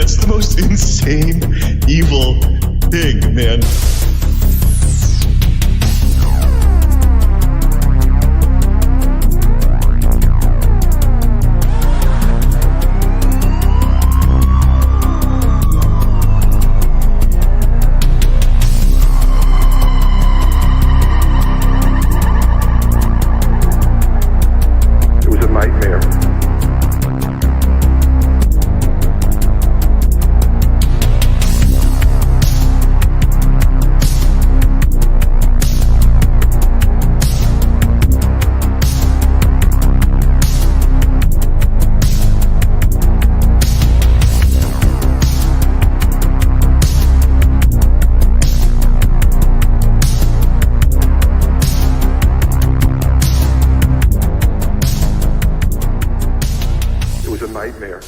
That's the most insane, evil thing, man. Nightmare.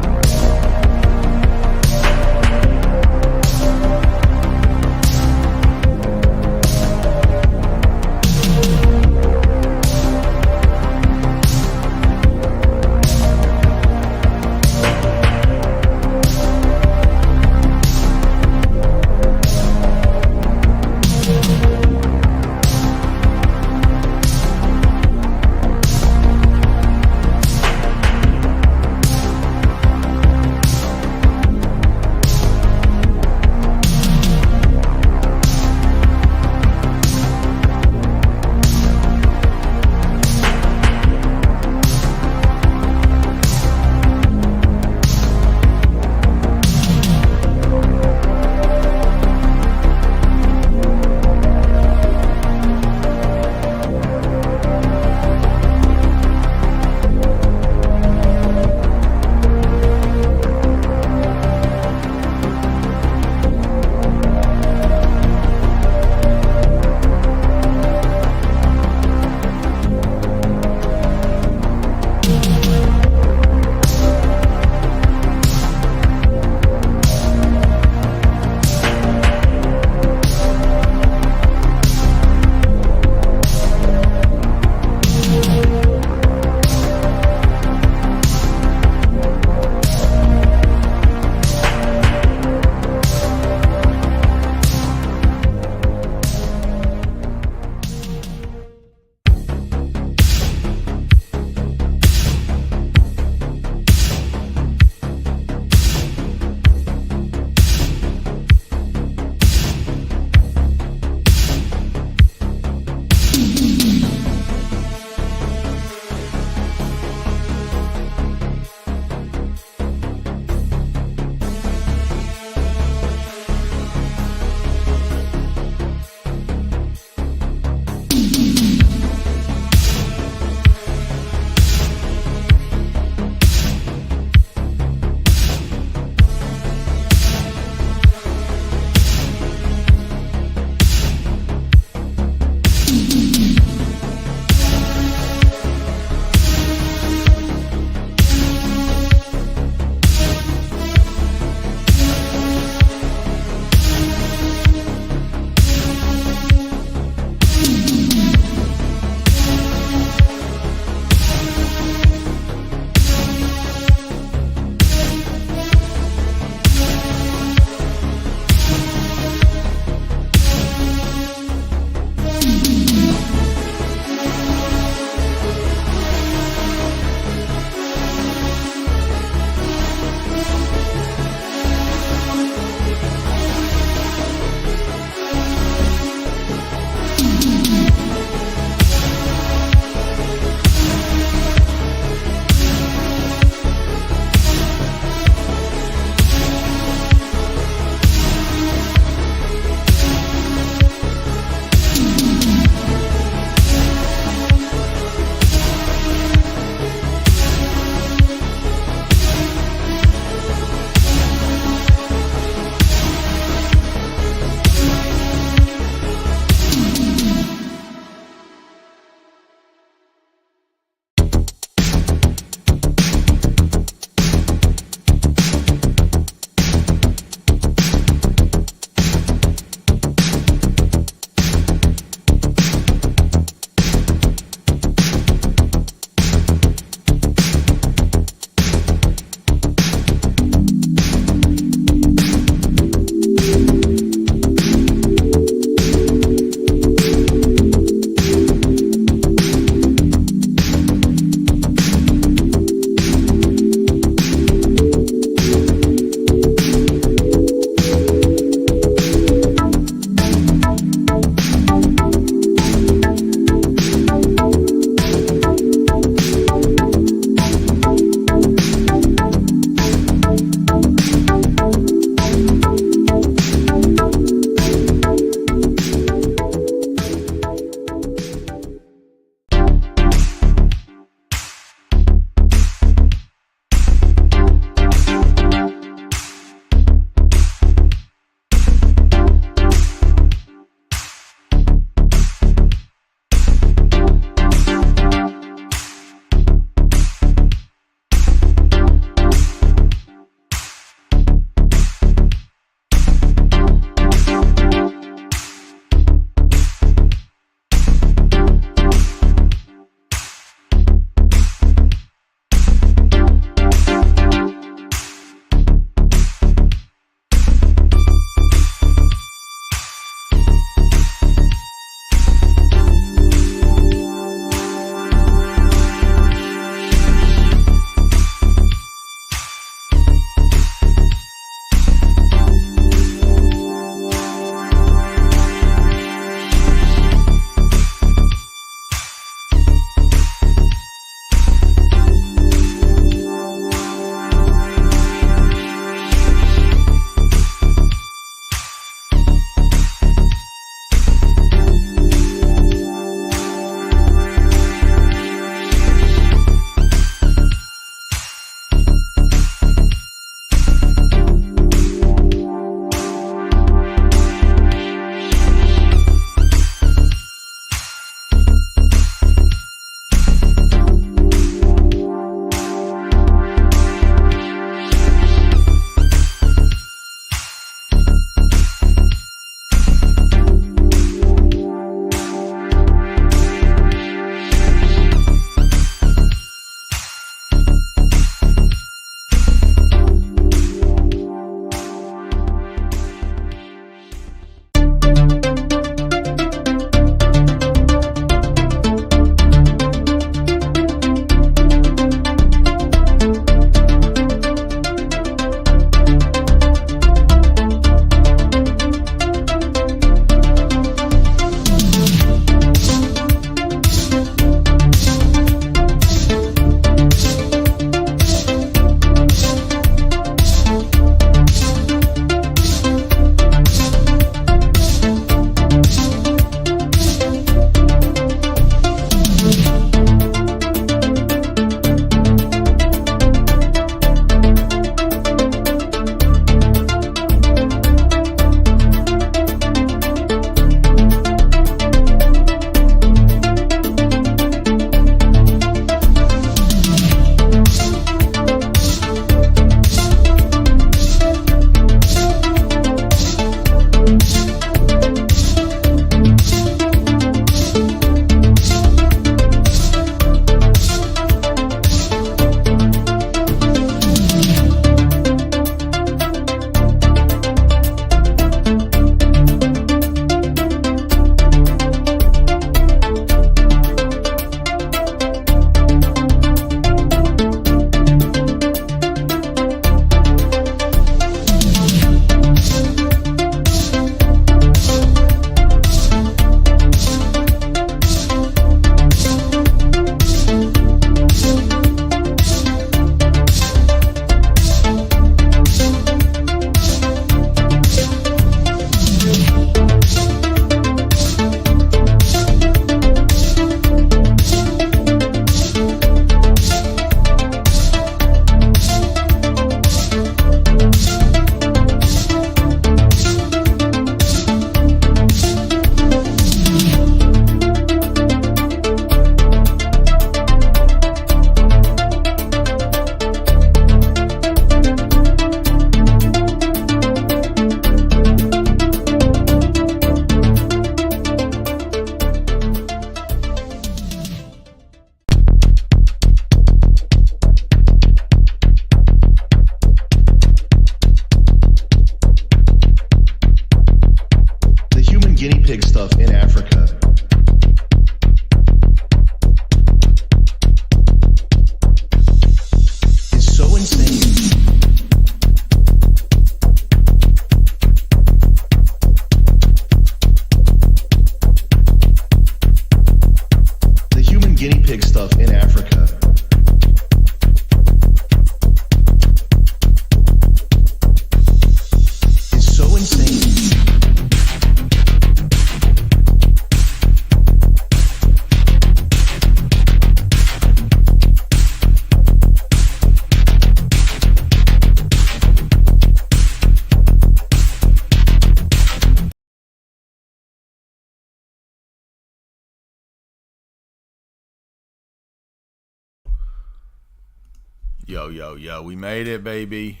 Yo, yo, yo, we made it, baby.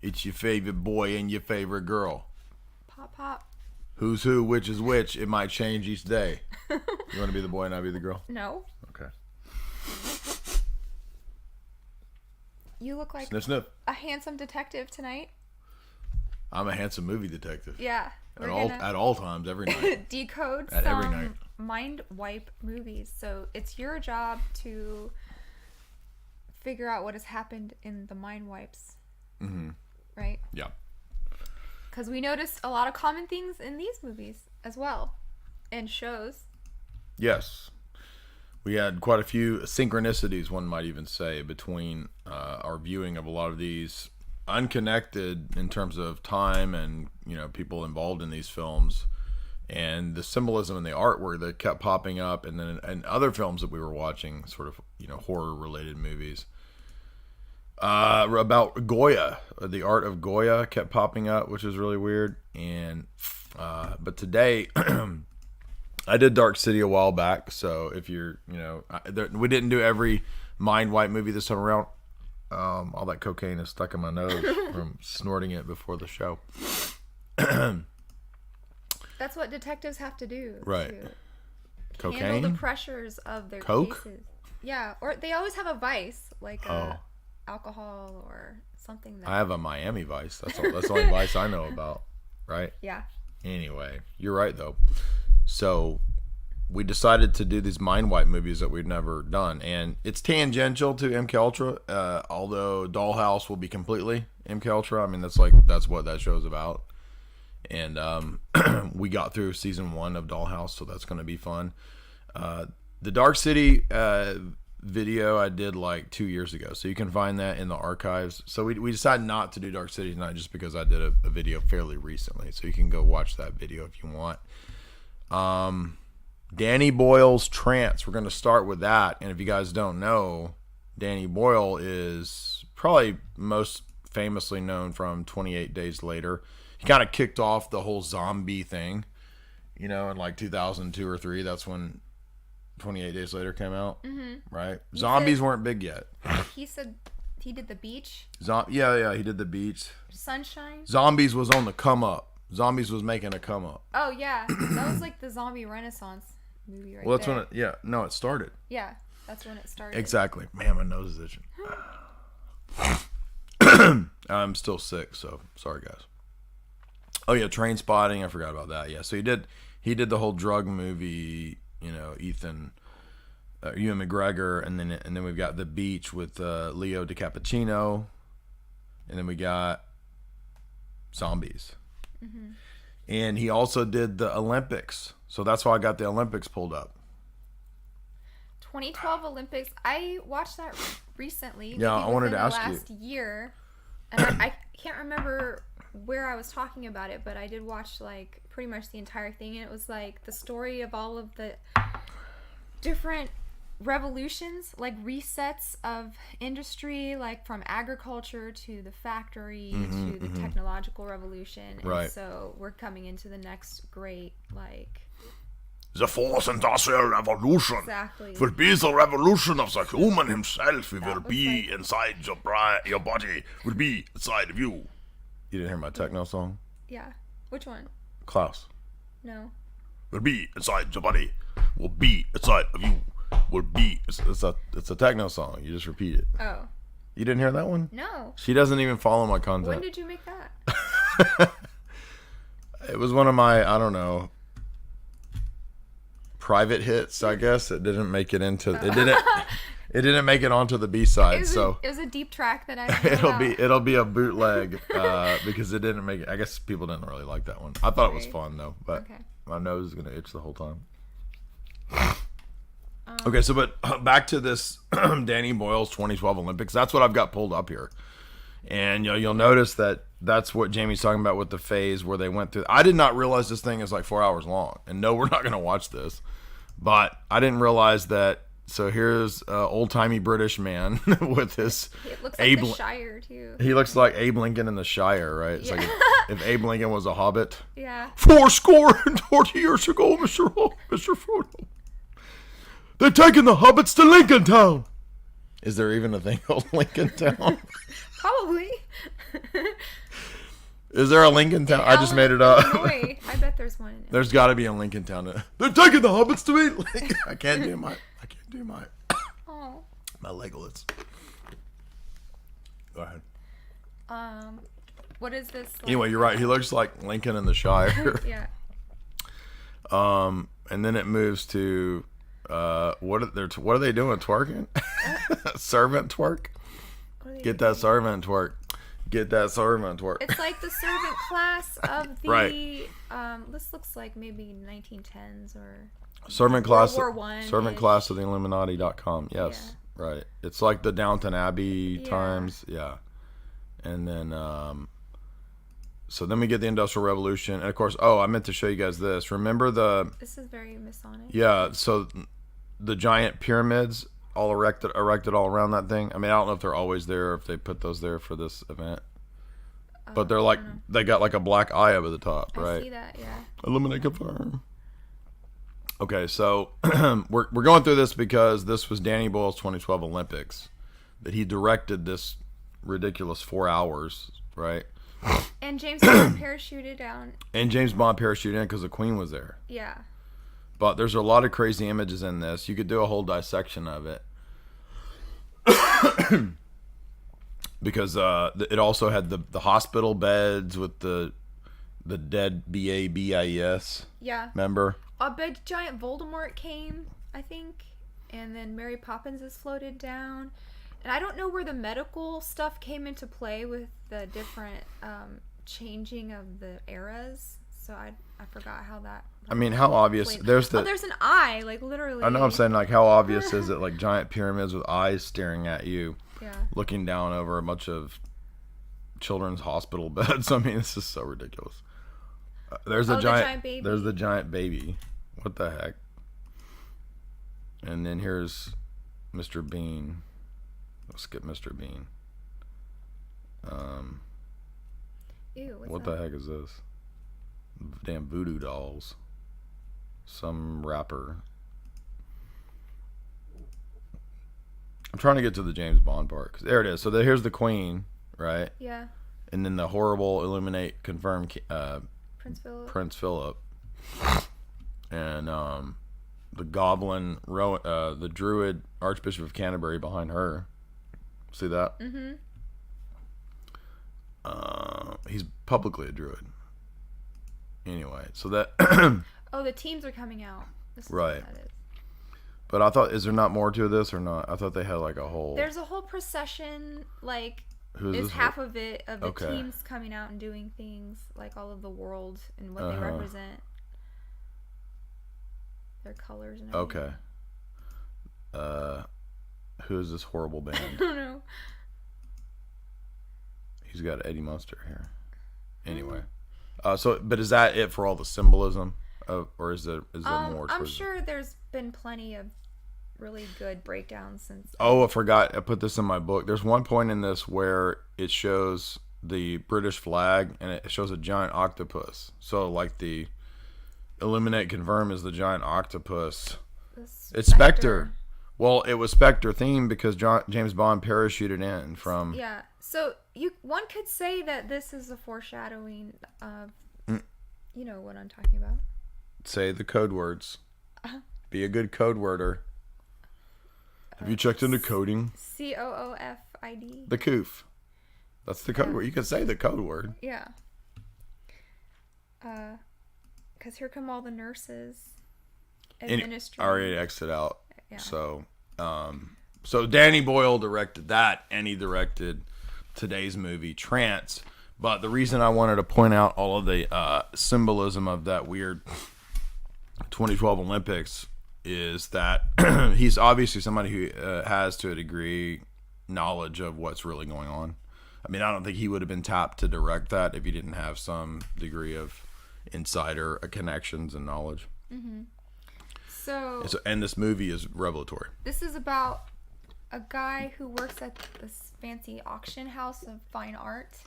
It's your favorite boy and your favorite girl. Pop, pop. Who's who, which is which. It might change each day. You want to be the boy and I be the girl? No. Okay. You look like Sniff, sniff. a handsome detective tonight. I'm a handsome movie detective. Yeah. At all times, every night. Decode At every some night. mind wipe movies. So it's your job to figure out what has happened in the mind wipes. Mm-hmm. Right? Yeah. Because we noticed a lot of common things in these movies as well. And shows. Yes. We had quite a few synchronicities, one might even say, between our viewing of a lot of these, unconnected in terms of time and, you know, people involved in these films, and the symbolism and the artwork that kept popping up, and then in other films that we were watching, sort of, you know, horror related movies. About Goya, the art of Goya kept popping up, which is really weird. And but today I did Dark City a while back, so if you're, you know, we didn't do every mind wipe movie this time around. All that cocaine is stuck in my nose from snorting it before the show. That's what detectives have to do. Right. To Cocaine? handle the pressures of their Coke? cases. Yeah, or they always have a vice, like alcohol or something. I have a Miami Vice. That's the only vice I know about, right? Yeah. Anyway, you're right, though. So we decided to do these mind wipe movies that we've never done, and it's tangential to MK Ultra, although Dollhouse will be completely MK Ultra. I mean, that's what that show's about. And we got through season 1 of Dollhouse, so that's going to be fun. The Dark City video I did like 2 years ago, so you can find that in the archives. So we decided not to do Dark City tonight just because I did a video fairly recently, so you can go watch that video if you want. Danny Boyle's Trance. We're going to start with that. And if you guys don't know, Danny Boyle is probably most famously known from 28 Days Later. He kind of kicked off the whole zombie thing, you know, in like 2002 or 3. That's when 28 Days Later came out, right? Zombies weren't big yet. He said he did The Beach. Yeah, he did The Beach. Sunshine. Zombies was on the come up. Zombies was making a come up. Oh, yeah. That was like the zombie renaissance movie right Well, that's there. when it started. Yeah, that's when it started. Exactly. Man, my nose is itching. I'm still sick, so sorry, guys. Oh, yeah, Train Spotting. I forgot about that. Yeah, so he did the whole drug movie, you know, Ewan McGregor, and then we've got The Beach with Leo DiCappuccino, and then we got Zombies. Mm-hmm. And he also did the Olympics, so that's why I got the Olympics pulled up. 2012 Olympics. I watched that recently. Yeah, I wanted to ask you. Last year, and I can't remember where I was talking about it, but I did watch like pretty much the entire thing, and it was like the story of all of the different revolutions, like resets of industry, like from agriculture to the factory to the technological revolution. And right. So we're coming into the next great, like, the fourth industrial revolution will be the revolution of the human himself. He will be inside your body, will be inside of you. You didn't hear my techno song? Yeah. Which one? Klaus. No. Will be inside your body, will be inside of you, will be. It's a techno song. You just repeat it. Oh. You didn't hear that one? No. She doesn't even follow my content. When did you make that? It was one of my, I don't know, private hits, I guess. It didn't make it into it didn't make it onto the B-side. It was a deep track that I it'll be a bootleg because it didn't make it. I guess people didn't really like that one. I thought it was fun though, but my nose is going to itch the whole time. Okay, so but back to this Danny Boyle's 2012 Olympics. That's what I've got pulled up here. And you'll notice that that's what Jamie's talking about with the phase where they went through. I did not realize this thing is like 4 hours long. And no, we're not going to watch this. But I didn't realize that. So here's an old-timey British man with his... It looks like the Shire, too. He looks like Abe Lincoln in the Shire, right? It's like if Abe Lincoln was a hobbit. Yeah. 40 years ago, Mr. Frodo. They've taken the hobbits to Lincoln Town. Is there even a thing called Lincoln Town? Probably. Is there a Lincoln Town? I just made it up. Illinois. I bet there's one. There's got to be a Lincoln Town. They're taking the hobbits to eat. I can't do my. Oh. My Legolas. Go ahead. What is this? Like? Anyway, you're right. He looks like Lincoln in the Shire. Yeah. And then it moves to what are they doing? Twerking? Servant twerk. Get that servant twerk. Get that servant twerk. It's like the servant class of the. Right. This looks like maybe 1910s or. Servant class. World War I. Servant class of the Illuminati.com. Yes. Yeah. Right. It's like the Downton Abbey times. Yeah. And then so then we get the Industrial Revolution, and of course, I meant to show you guys this. Remember This is very Masonic. Yeah, so the giant pyramids all erected all around that thing. I mean, I don't know if they're always there or if they put those there for this event. But they're like they got like a black eye over the top, right? I see that, yeah. Illuminate confirm. Okay, so we're going through this because this was Danny Boyle's 2012 Olympics that he directed this ridiculous 4 hours, right? And James Bond parachuted down. And James Bond parachuted in because the Queen was there. Yeah. But there's a lot of crazy images in this. You could do a whole dissection of it. Because it also had the hospital beds with the dead BABIS. Yeah. Remember? A big giant Voldemort came, I think. And then Mary Poppins is floated down. And I don't know where the medical stuff came into play with the different changing of the eras. So I forgot how that. I mean, how obvious? There's an eye, like literally. I know. I'm saying, like, how obvious is it? Like giant pyramids with eyes staring at you, looking down over a bunch of children's hospital beds. I mean, this is so ridiculous. There's a giant baby. There's the giant baby. What the heck? And then here's Mr. Bean. Let's skip Mr. Bean. Ew, what the heck is this? Damn voodoo dolls. Some rapper. I'm trying to get to the James Bond part. 'Cause there it is. So here's the Queen, right? Yeah. And then the horrible Illuminate confirmed Prince Philip. And the goblin, the druid Archbishop of Canterbury behind her. See that? Mm-hmm. He's publicly a druid. Anyway, so that. Oh, the teams are coming out. This is right. What that is. But I thought, is there not more to this or not? I thought they had like a whole. There's a whole procession, like. Is half of it of the teams coming out and doing things, like all of the world and what they represent. Their colors and everything. Okay. Who is this horrible band? I don't know. He's got Eddie Munster here. Anyway. But is that it for all the symbolism? Or is there more? I'm sure there's been plenty of really good breakdowns since. Oh, I forgot. I put this in my book. There's one point in this where it shows the British flag and it shows a giant octopus. So like the Illuminate Confirm is the giant octopus. It's Spectre. Well, it was Spectre themed because James Bond parachuted in from. Yeah. So one could say that this is a foreshadowing of, you know what I'm talking about. Say the code words. Be a good code worder. Have you checked into coding? COOFID. The coof. That's the code word. You can say the code word. Yeah. Because here come all the nurses. Administrators. Already exit out. Yeah. So Danny Boyle directed that, and he directed today's movie, Trance. But the reason I wanted to point out all of the symbolism of that weird 2012 Olympics is that he's obviously somebody who has, to a degree, knowledge of what's really going on. I mean, I don't think he would have been tapped to direct that if he didn't have some degree of insider connections and knowledge. Mm-hmm. So, and this movie is revelatory. This is about a guy who works at this fancy auction house of fine art.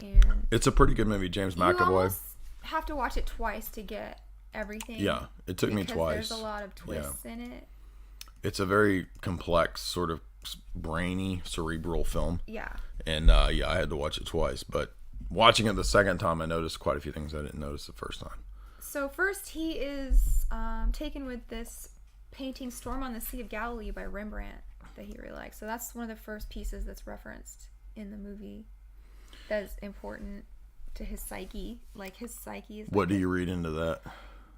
And it's a pretty good movie. James McAvoy. You almost have to watch it twice to get everything. Yeah, it took me twice. There's a lot of twists in it. It's a very complex, sort of brainy, cerebral film. Yeah. And I had to watch it twice, but watching it the second time, I noticed quite a few things I didn't notice the first time. So first, he is taken with this painting "Storm on the Sea of Galilee" by Rembrandt that he really likes. So that's one of the first pieces that's referenced in the movie. That is important to his psyche. Like his psyche is. What do you read into that?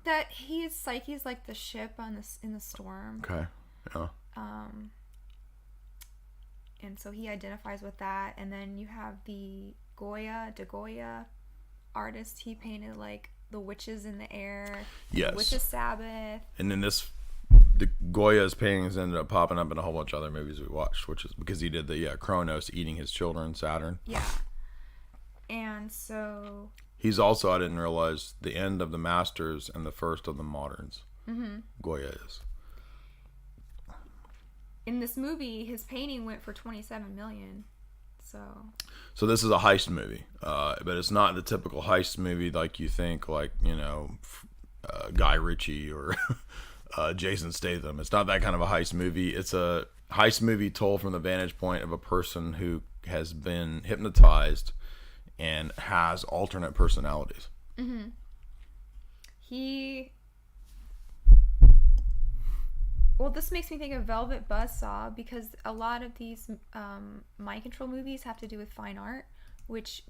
That his psyche is like the ship in the storm. Okay. Yeah. And so he identifies with that. And then you have the de Goya artist. He painted like the witches in the air. Yes. The witches' Sabbath. And then the Goya's paintings ended up popping up in a whole bunch of other movies we watched, which is because he did the Kronos eating his children, Saturn. Yeah. And so he's also, I didn't realize, the end of the Masters and the first of the Moderns. Mm-hmm. Goya is. In this movie, his painting went for $27 million. So this is a heist movie, but it's not the typical heist movie like you think, like, Guy Ritchie or Jason Statham. It's not that kind of a heist movie. It's a heist movie told from the vantage point of a person who has been hypnotized and has alternate personalities. Mm-hmm. Well, this makes me think of Velvet Buzzsaw, because a lot of these mind control movies have to do with fine art, which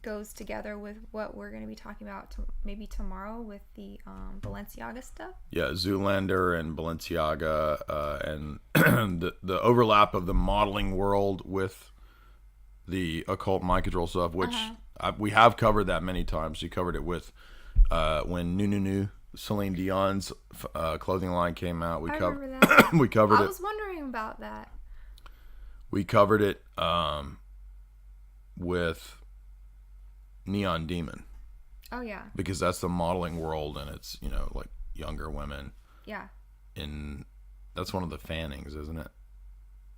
goes together with what we're going to be talking about maybe tomorrow with the Balenciaga stuff. Yeah, Zoolander and Balenciaga, and the overlap of the modeling world with the occult mind control stuff, which we have covered that many times. We covered it with when New Celine Dion's clothing line came out. I remember that. We covered it. I was wondering about that. We covered it with Neon Demon. Oh yeah. Because that's the modeling world, and it's like younger women. Yeah. That's one of the Fannings, isn't it?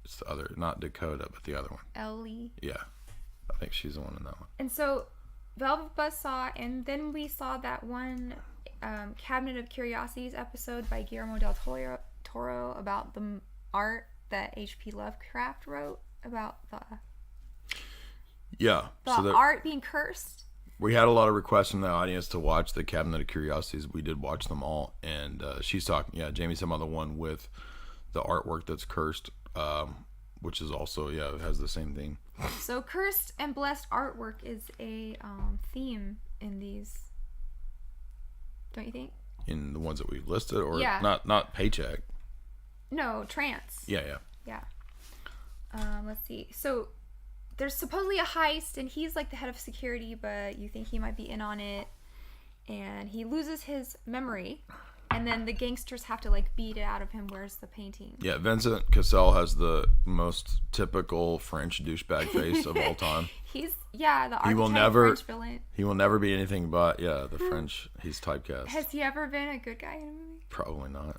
It's the other, not Dakota, but the other one. Ellie. Yeah, I think she's the one in that one. And so, Velvet Buzzsaw, and then we saw that one Cabinet of Curiosities episode by Guillermo del Toro about the art that H.P. Lovecraft wrote about the art being cursed. We had a lot of requests from the audience to watch the Cabinet of Curiosities. We did watch them all, and she's talking. Yeah, Jamie's talking about the one with the artwork that's cursed, which is also it has the same theme. So cursed and blessed artwork is a theme in these. Don't you think? In the ones that we listed, or not Paycheck. No, trance. Yeah. Let's see. So there's supposedly a heist, and he's like the head of security, but you think he might be in on it, and he loses his memory, and then the gangsters have to like beat it out of him. Where's the painting? Yeah, Vincent Cassel has the most typical French douchebag face of all time. He's the archetype French villain. He will never be anything but the French. He's typecast. Has he ever been a good guy in a movie? Probably not.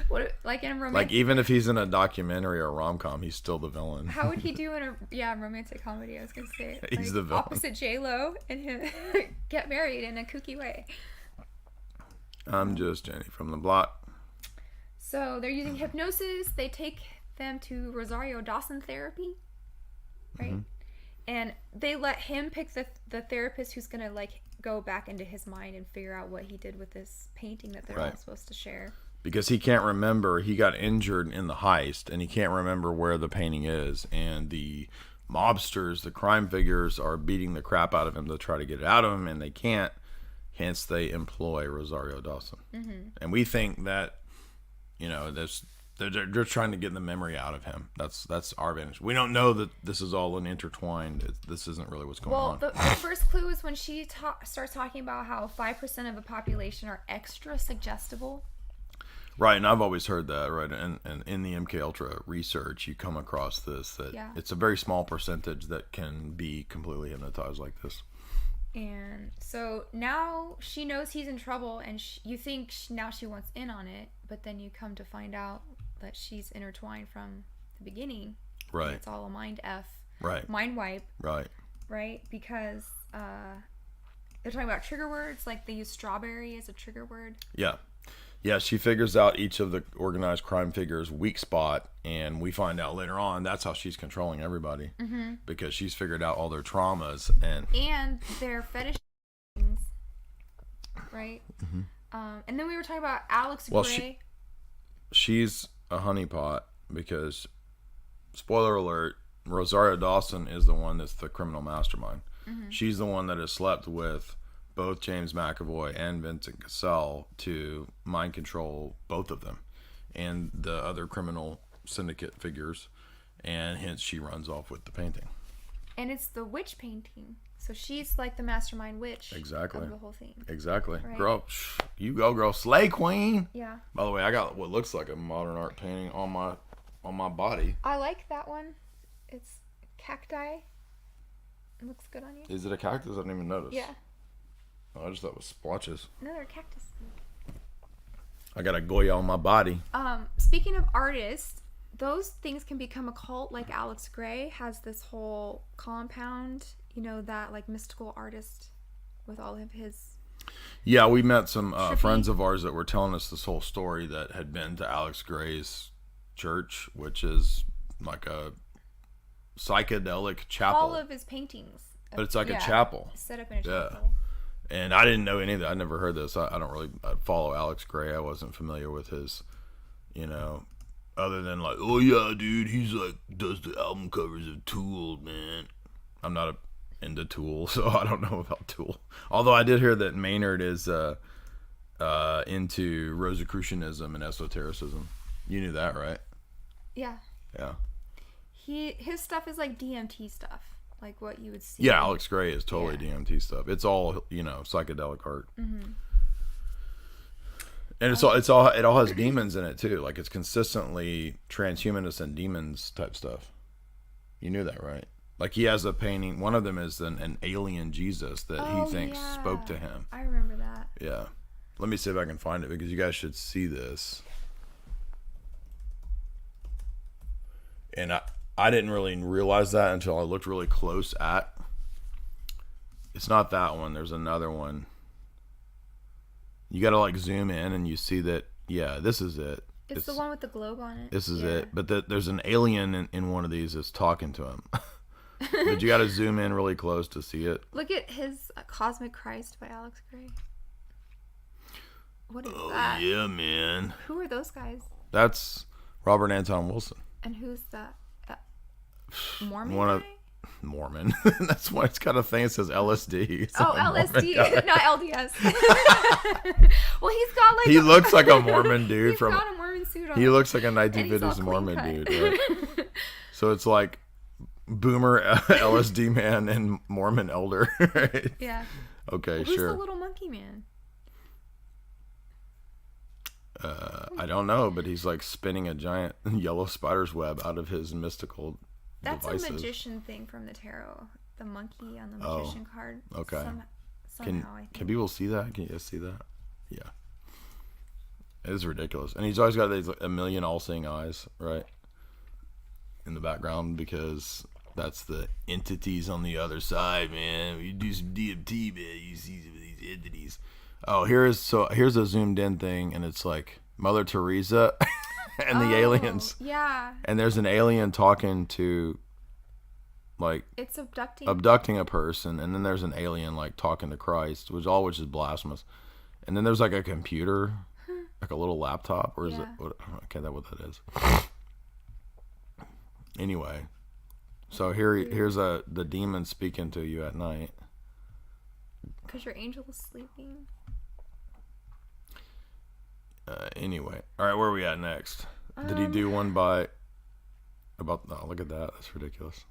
What, like in a romantic? Like even if he's in a documentary or a rom-com, he's still the villain. How would he do in a romantic comedy? I was gonna say he's the villain. Opposite J-Lo and him get married in a kooky way. I'm just Jenny from the block. So they're using hypnosis. They take them to Rosario Dawson therapy, right? Mm-hmm. And they let him pick the therapist who's gonna like go back into his mind and figure out what he did with this painting that they're all supposed to share. Because he can't remember, he got injured in the heist, and he can't remember where the painting is. And the mobsters, the crime figures, are beating the crap out of him to try to get it out of him, and they can't. Hence, they employ Rosario Dawson. Mm-hmm. And we think that, they're trying to get the memory out of him. That's our vantage. We don't know that this is all intertwined. This isn't really what's going on. Well, the first clue is when she starts talking about how 5% of the population are extra suggestible. Right, and I've always heard that, right? And in the MK Ultra research, you come across this, that it's a very small percentage that can be completely hypnotized like this. And so now she knows he's in trouble, and you think now she wants in on it, but then you come to find out that she's intertwined from the beginning. Right. It's all a mind F. Right. Mind wipe. Right. Right? Because they're talking about trigger words, like they use strawberry as a trigger word. Yeah. Yeah, she figures out each of the organized crime figures' weak spot, and we find out later on that's how she's controlling everybody because she's figured out all their traumas and their fetish things, right? And then we were talking about Alex Gray. She's a honeypot because, spoiler alert, Rosario Dawson is the one that's the criminal mastermind. She's the one that has slept with both James McAvoy and Vincent Cassell to mind control both of them and the other criminal syndicate figures, and hence she runs off with the painting. And it's the witch painting. So she's like the mastermind witch of the whole thing. Exactly. Right? Girl, you go, girl. Slay queen. Yeah. By the way, I got what looks like a modern art painting on my body. I like that one. It's cacti. It looks good on you. Is it a cactus? I didn't even notice. Yeah. Oh, I just thought it was splotches. No, they're cactus. I got a Goya on my body. Speaking of artists, those things can become occult. Like Alex Gray has this whole compound, you know, that like mystical artist with all of his. Yeah, we met some friends of ours that were telling us this whole story that had been to Alex Gray's church, which is like a psychedelic chapel. All of his paintings. But it's like a chapel. Set up in a chapel. And I didn't know any of that. I never heard this. I don't really follow Alex Gray. I wasn't familiar with his, you know, other than like, oh yeah, dude, he's like does the album covers of Tool, man. I'm not into Tool, so I don't know about Tool. Although I did hear that Maynard is into Rosicrucianism and esotericism. You knew that, right? Yeah. Yeah. His stuff is like DMT stuff. Like what you would see. Yeah, Alex Gray is totally DMT stuff. It's all, you know, psychedelic art. And it all has demons in it too. Like it's consistently transhumanist and demons type stuff. You knew that, right? Like he has a painting. One of them is an alien Jesus that he thinks spoke to him. I remember that. Yeah. Let me see if I can find it because you guys should see this. And I didn't really realize that until I looked really close at. It's not that one. There's another one. You got to like zoom in and you see that. Yeah, this is it. It's the one with the globe on it. This is it. But there's an alien in one of these that's talking to him. But you got to zoom in really close to see it. Look at his Cosmic Christ by Alex Gray. What is that? Oh yeah, man. Who are those guys? That's Robert Anton Wilson. And who's that? Mormon guy? Mormon. That's why it's got a thing that says LSD. It's LSD, not LDS. Well, he's got like. He looks like a Mormon dude. He's got a Mormon suit on. He looks like a 1950s Mormon dude. Right? So it's like boomer LSD man and Mormon elder. Right? Yeah. Okay, well, sure. Who's the little monkey man? I don't know, but he's like spinning a giant yellow spider's web out of his mystical devices. A magician thing from the tarot. The monkey on the magician card. Okay. Somehow, I think. Can people see that? Can you guys see that? Yeah. It is ridiculous. And he's always got these a million all-seeing eyes, right? In the background, because that's the entities on the other side, man. When you do some DMT, man, you see some of these entities. Oh, here's a zoomed in thing, and it's like Mother Teresa and the aliens. Yeah. And there's an alien talking to, like, it's abducting a person, and then there's an alien like talking to Christ, which is blasphemous. And then there's like a computer, like a little laptop, or is it? I can't know what that is. Anyway, so here's the demon speaking to you at night. Because your angel is sleeping. Anyway, all right, where are we at next? Did he do one look at that. That's ridiculous.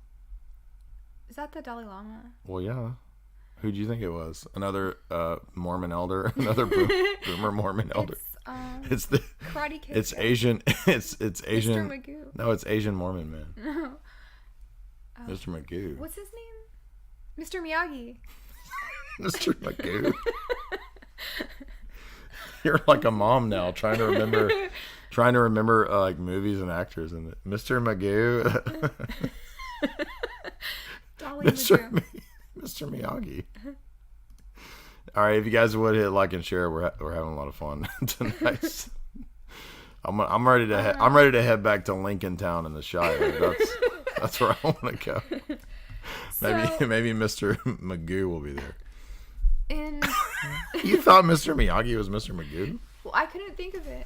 Is that the Dalai Lama? Well, yeah. Who do you think it was? Another Mormon elder? Another boomer Mormon elder? It's the Karate Kid. It's Asian. It's Asian. Mr. Magoo. No, it's Asian Mormon man. No. Mr. Magoo. What's his name? Mr. Miyagi. Mr. Magoo. You're like a mom now, trying to remember like movies and actors in it. Mr. Magoo. Dolly Magoo. Mr. Miyagi. All right, if you guys would hit like and share, we're having a lot of fun tonight. I'm ready to head back to Lincoln Town in the Shire. That's where I want to go. Maybe Mr. Magoo will be there. You thought Mr. Miyagi was Mr. Magoo? Well, I couldn't think of it.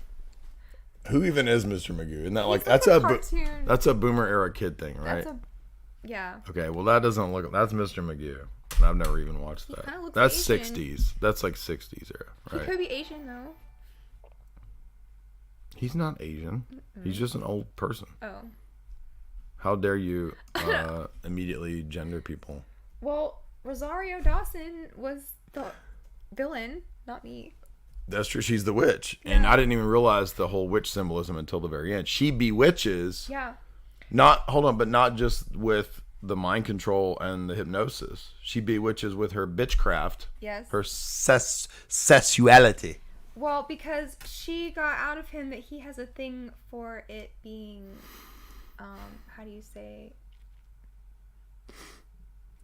Who even is Mr. Magoo? Isn't that cartoon. That's a boomer era kid thing, right? Yeah. Okay, well that doesn't look. That's Mr. Magoo. And I've never even watched that. That's Asian. 60s. That's like 60s era, right? He could be Asian though. He's not Asian. He's just an old person. Oh. How dare you immediately gender people? Well, Rosario Dawson was the villain, not me. That's true. She's the witch. Yeah. And I didn't even realize the whole witch symbolism until the very end. She bewitches. Yeah. But not just with the mind control and the hypnosis. She bewitches with her bitchcraft. Yes. Her sexuality. Well, because she got out of him that he has a thing for it being, how do you say?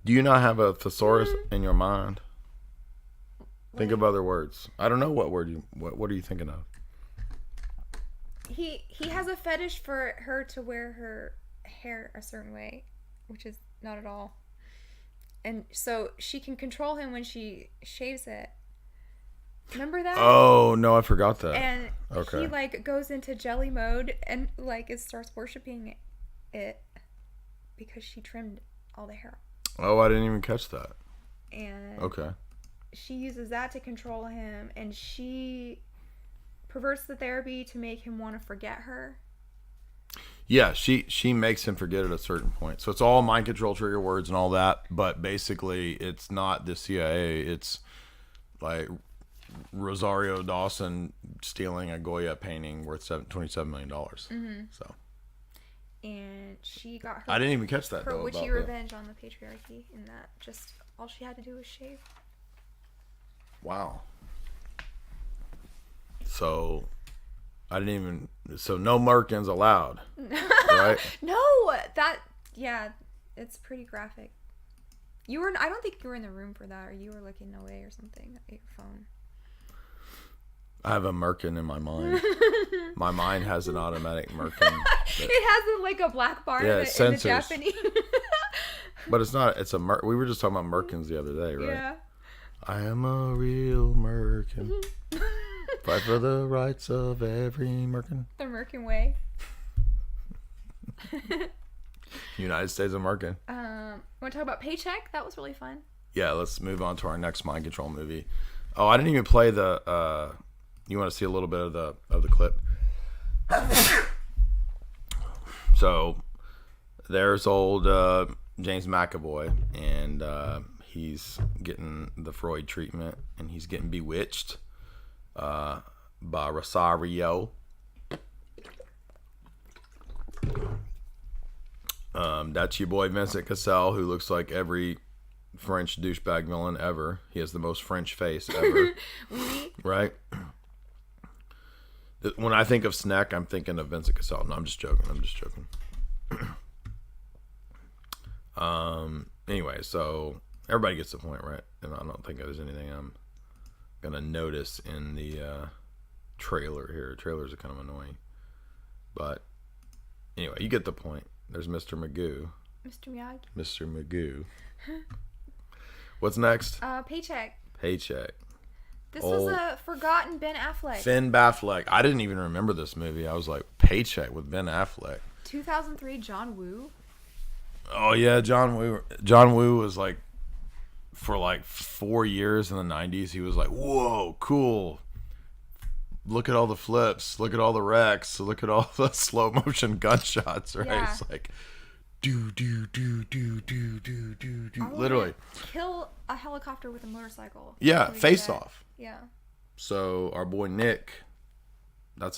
Do you not have a thesaurus in your mind? Think of other words. I don't know what word what are you thinking of? He has a fetish for her to wear her hair a certain way, which is not at all. And so she can control him when she shaves it. Remember that? Oh, no, I forgot that. And he like goes into jelly mode and like it starts worshiping it because she trimmed all the hair. Oh, I didn't even catch that. And okay. She uses that to control him, and she perverts the therapy to make him want to forget her. Yeah, she makes him forget at a certain point. So it's all mind control, trigger words, and all that. But basically, it's not the CIA. It's like Rosario Dawson stealing a Goya painting worth $27 million. Mm-hmm. So. And she got her. I didn't even catch that. Her witchy revenge on the patriarchy. In that, just all she had to do was shave. Wow. So, I didn't even. So no Merkins allowed, right? No, it's pretty graphic. You were. I don't think you were in the room for that, or you were looking away or something at your phone. I have a Merkin in my mind. My mind has an automatic Merkin. It has like a black bar in the Japanese. But it's not. It's a Merkin. We were just talking about Merkins the other day, right? Yeah. I am a real Merkin. Fight for the rights of every Merkin. The Merkin way. United States of Merkin. Want to talk about Paycheck? That was really fun. Yeah, let's move on to our next mind control movie. Oh, I didn't even play the. You want to see a little bit of the clip? So, there's old James McAvoy, and he's getting the Freud treatment, and he's getting bewitched by Rosario. That's your boy Vincent Cassel, who looks like every French douchebag villain ever. He has the most French face ever. Right? When I think of Snack, I'm thinking of Vincent Cassel. No, I'm just joking. Anyway, so everybody gets the point, right? And I don't think there's anything I'm gonna notice in the trailer here. Trailers are kind of annoying, but anyway, you get the point. There's Mr. Magoo. Mr. Miyagi. Mr. Magoo. What's next? Paycheck. This was a forgotten Ben Affleck. Finn Affleck. I didn't even remember this movie. I was like, Paycheck with Ben Affleck. 2003 John Woo. Oh yeah, John Woo. John Woo was like, for like 4 years in the 90s, he was like, whoa, cool. Look at all the flips. Look at all the wrecks. Look at all the slow motion gunshots, right? Yeah. It's like, do. Literally. Kill a helicopter with a motorcycle. Yeah, face off. Yeah. So our boy Nick, that's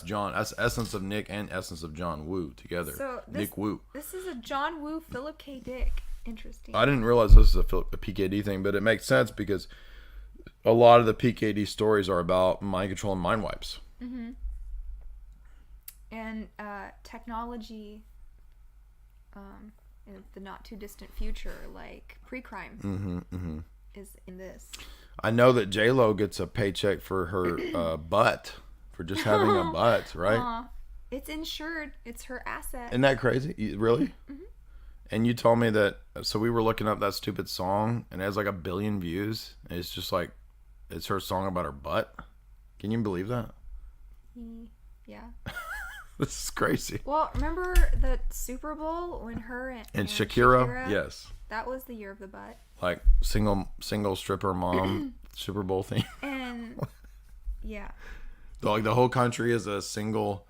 John. That's essence of Nick and essence of John Woo together. So Nick Woo. This is a John Woo, Philip K. Dick. Interesting. I didn't realize this is a PKD thing, but it makes sense because a lot of the PKD stories are about mind control and mind wipes. Mm-hmm. And technology in the not too distant future, like pre-crime, is in this. I know that J-Lo gets a paycheck for her butt, for just having a butt, right? It's insured. It's her asset. Isn't that crazy? Really? Mm-hmm. And you told me that, so we were looking up that stupid song, and it has like 1 billion views. And it's just like, it's her song about her butt. Can you believe that? Yeah. This is crazy. Well, remember the Super Bowl when her and Shakira? Yes. That was the year of the butt. Like single stripper mom Super Bowl theme. And yeah. Like the whole country is a single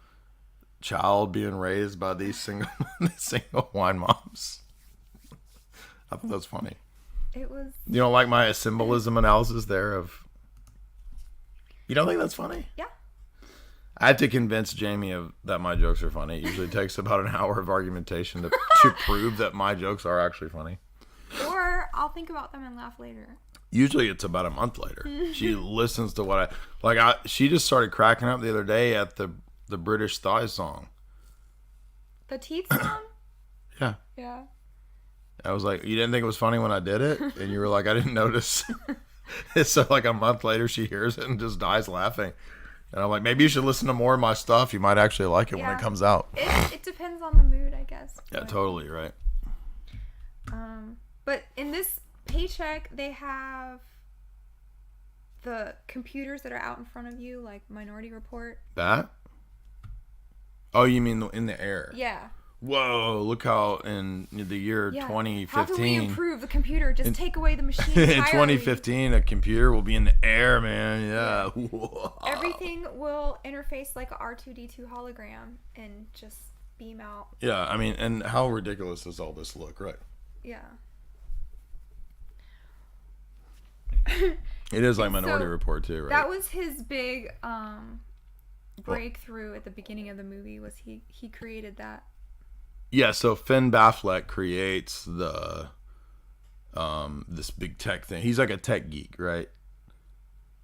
child being raised by these single wine moms. I thought that's funny. It was. You don't like my symbolism analysis there of. You don't think that's funny? Yeah. I had to convince Jamie that my jokes are funny. It usually takes about an hour of argumentation to prove that my jokes are actually funny. Or I'll think about them and laugh later. Usually it's about a month later. She listens to what she just started cracking up the other day at the British Thigh song. The teeth song? Yeah. Yeah. I was like, you didn't think it was funny when I did it? And you were like, I didn't notice. So like a month later she hears it and just dies laughing. And I'm like, maybe you should listen to more of my stuff. You might actually like it when it comes out. It depends on the mood, I guess. Yeah, totally, right. But in this Paycheck, they have the computers that are out in front of you, like Minority Report. That? Oh, you mean in the air? Yeah. Whoa, look how in the year 2015. How can we improve the computer? Just take away the machine in entirely. 2015, a computer will be in the air, man. Yeah. Everything will interface like a R2D2 hologram and just beam out. Yeah, I mean, and how ridiculous does all this look, right? Yeah. It is like Minority Report too, right? That was his big breakthrough at the beginning of the movie. Was he created that? Yeah, so Finn Batfleck creates the this big tech thing. He's like a tech geek, right?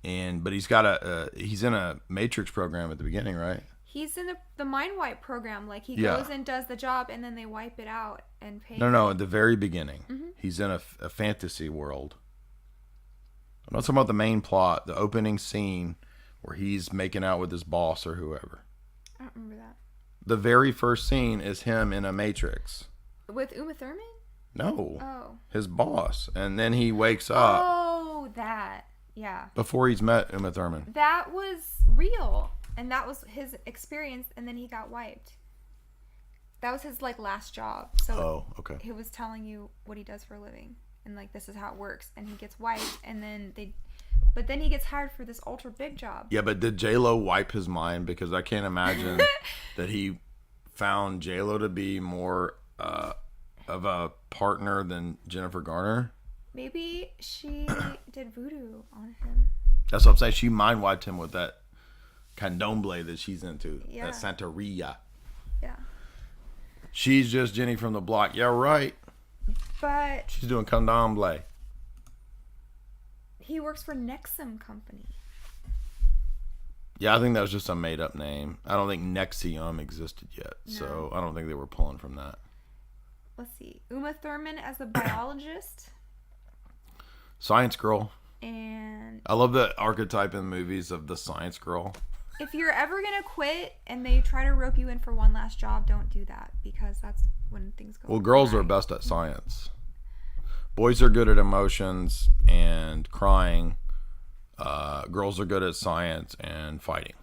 But he's got he's in a Matrix program at the beginning, right? He's in the mind wipe program. Like he goes and does the job, and then they wipe it out and pay. No, at the very beginning, he's in a fantasy world. I'm not talking about the main plot, the opening scene where he's making out with his boss or whoever. I don't remember that. The very first scene is him in a Matrix. With Uma Thurman? No. Oh. His boss. And then he wakes up. Oh, that. Yeah. Before he's met Uma Thurman. That was real. And that was his experience. And then he got wiped. That was his, last job. So okay. He was telling you what he does for a living. And, this is how it works. And he gets wiped. And then But then he gets hired for this ultra big job. Yeah, but did J-Lo wipe his mind? Because I can't imagine that he found J-Lo to be more of a partner than Jennifer Garner. Maybe she did voodoo on him. That's what I'm saying. She mind wiped him with that candomblé that she's into. Yeah. That Santeria. Yeah. She's just Jenny from the block. Yeah, right. But she's doing candomblé. He works for Nexum Company. Yeah, I think that was just a made-up name. I don't think Nexium existed yet, so I don't think they were pulling from that. Let's see. Uma Thurman as a biologist. Science girl. And I love the archetype in movies of the science girl. If you're ever going to quit and they try to rope you in for one last job, don't do that, because that's when things go Well, girls are best at science. Boys are good at emotions and crying. Girls are good at science and fighting,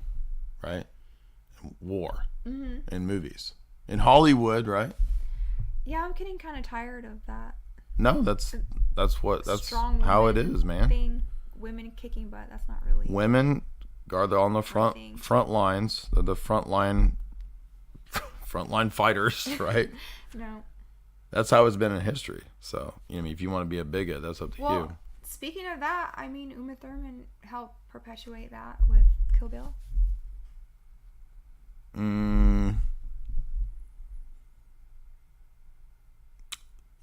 right? War in movies. In Hollywood, right? Yeah, I'm getting kind of tired of that. No, that's how it is, man. Women kicking butt, that's not really. Women are on the front lines. They're the frontline fighters, right? No. That's how it's been in history. So, if you want to be a bigot, that's up to you. Speaking of that, Uma Thurman helped perpetuate that with Kill Bill.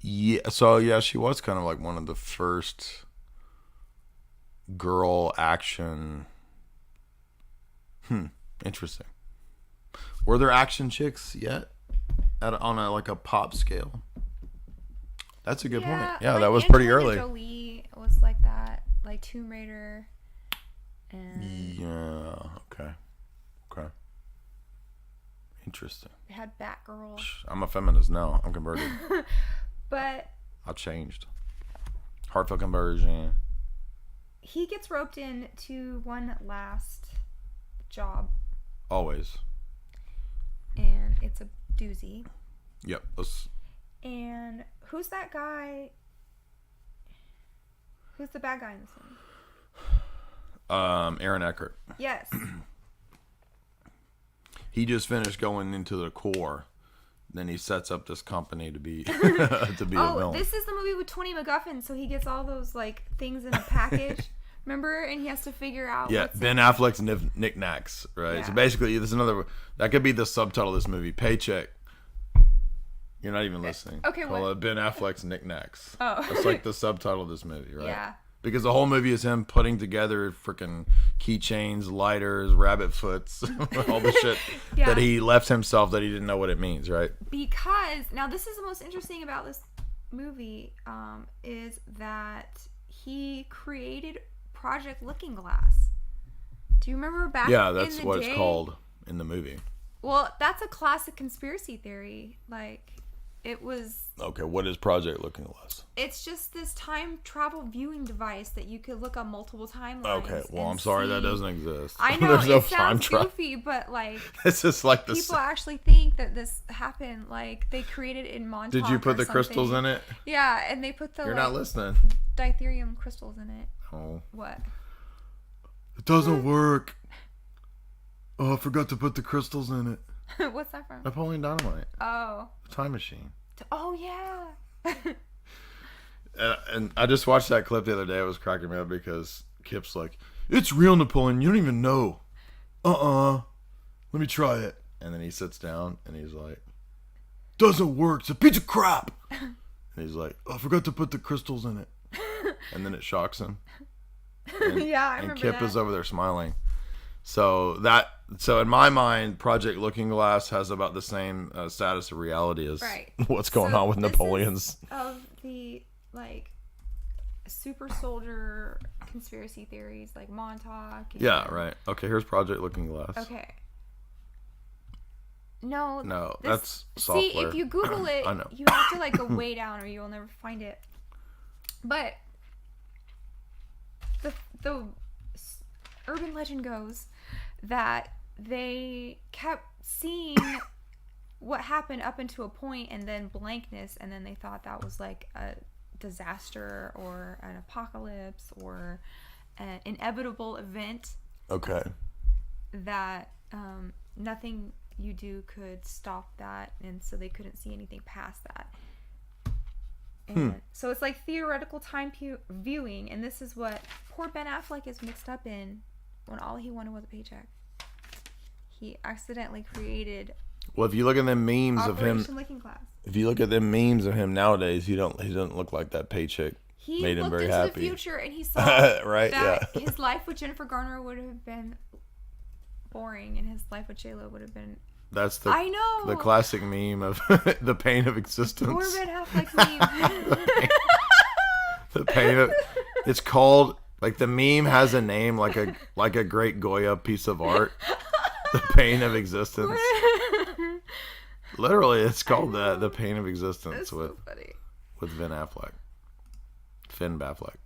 Yeah. So, yeah, she was kind of like one of the first girl action. Interesting. Were there action chicks yet? On a pop scale? That's a good point. Yeah, that was pretty early. Jolie was like that. like Tomb Raider. And yeah. Okay. Interesting. It had Batgirl. I'm a feminist now. I'm converted. But I changed. Heartfelt conversion. he gets roped in to one last job. Always. And it's a doozy. Yep. And who's that guy? Who's the bad guy in this one? Aaron Eckhart. Yes. He just finished going into the core. Then he sets up this company to be a villain. This is the movie with 20 MacGuffins, so he gets all those like things in a package. Remember? And he has to figure out what's Ben Affleck's knickknacks, right? Yeah. So basically, there's another... That could be the subtitle of this movie. Paycheck. You're not even listening. Okay, Call what? it Ben Affleck's knicknacks. Oh. That's like the subtitle of this movie, right? Yeah. Because the whole movie is him putting together freaking keychains, lighters, rabbit foots, all the shit Yeah. that he left himself that he didn't know what it means, right? Because now this is the most interesting about this movie, is that he created Project Looking Glass. Do you remember back? Yeah, that's in the what day? it's called in the movie. Well, that's a classic conspiracy theory. Like, it was. Okay, what is Project Looking Glass? It's just this time travel viewing device that you could look up multiple timelines. Okay, well, and I'm sorry that see- doesn't exist. I know There's no it time sounds travel. goofy, but like It's just like this. people actually think that this happened. Like they created it in Montauk. Did you put or the crystals something. in it? Yeah, and they put the You're like, not listening. Ditherium crystals in it. Oh. What? It doesn't work. Oh, I forgot to put the crystals in it. What's that from? Napoleon Dynamite. Oh. Time Machine. Oh yeah. And I just watched that clip the other day. It was cracking me up because Kip's like, "It's real, Napoleon. You don't even know." Let me try it. And then he sits down and he's like, "Doesn't work. It's a piece of crap." And he's like, "Oh, I forgot to put the crystals in it." And then it shocks him. And, Yeah, I and remember Kip that. is over there smiling. So in my mind, Project Looking Glass has about the same status of reality as Right. what's going So on with this Napoleon's. is of the like super soldier conspiracy theories, like Montauk. And, Yeah, right. Okay, here's Project Looking Glass. Okay. No. No, this- that's software. See, if you Google it, I know. you have to like go way down, or you will never find it. But the urban legend goes that they kept seeing what happened up into a point and then blankness, and then they thought that was like a disaster or an apocalypse or an inevitable event Okay. that nothing you do could stop that, and so they couldn't see anything past that. And so it's like theoretical time viewing, and this is what poor Ben Affleck is mixed up in when all he wanted was a paycheck. He accidentally created Well, if you look at them memes of him, Operation Looking Glass. if you look at them memes of him nowadays, he doesn't look like that Paycheck He made him looked very into happy. the future and he saw Right, that yeah. his life with Jennifer Garner would have been boring, and his life with J-Lo would have been. That's the I know. the classic meme of the pain of existence. Poor Ben Affleck meme. The pain of it's called like the meme has a name like a great Goya piece of art. The pain of existence. Literally, it's called that. The pain of existence That's with so funny. Ben Affleck. Finn Affleck.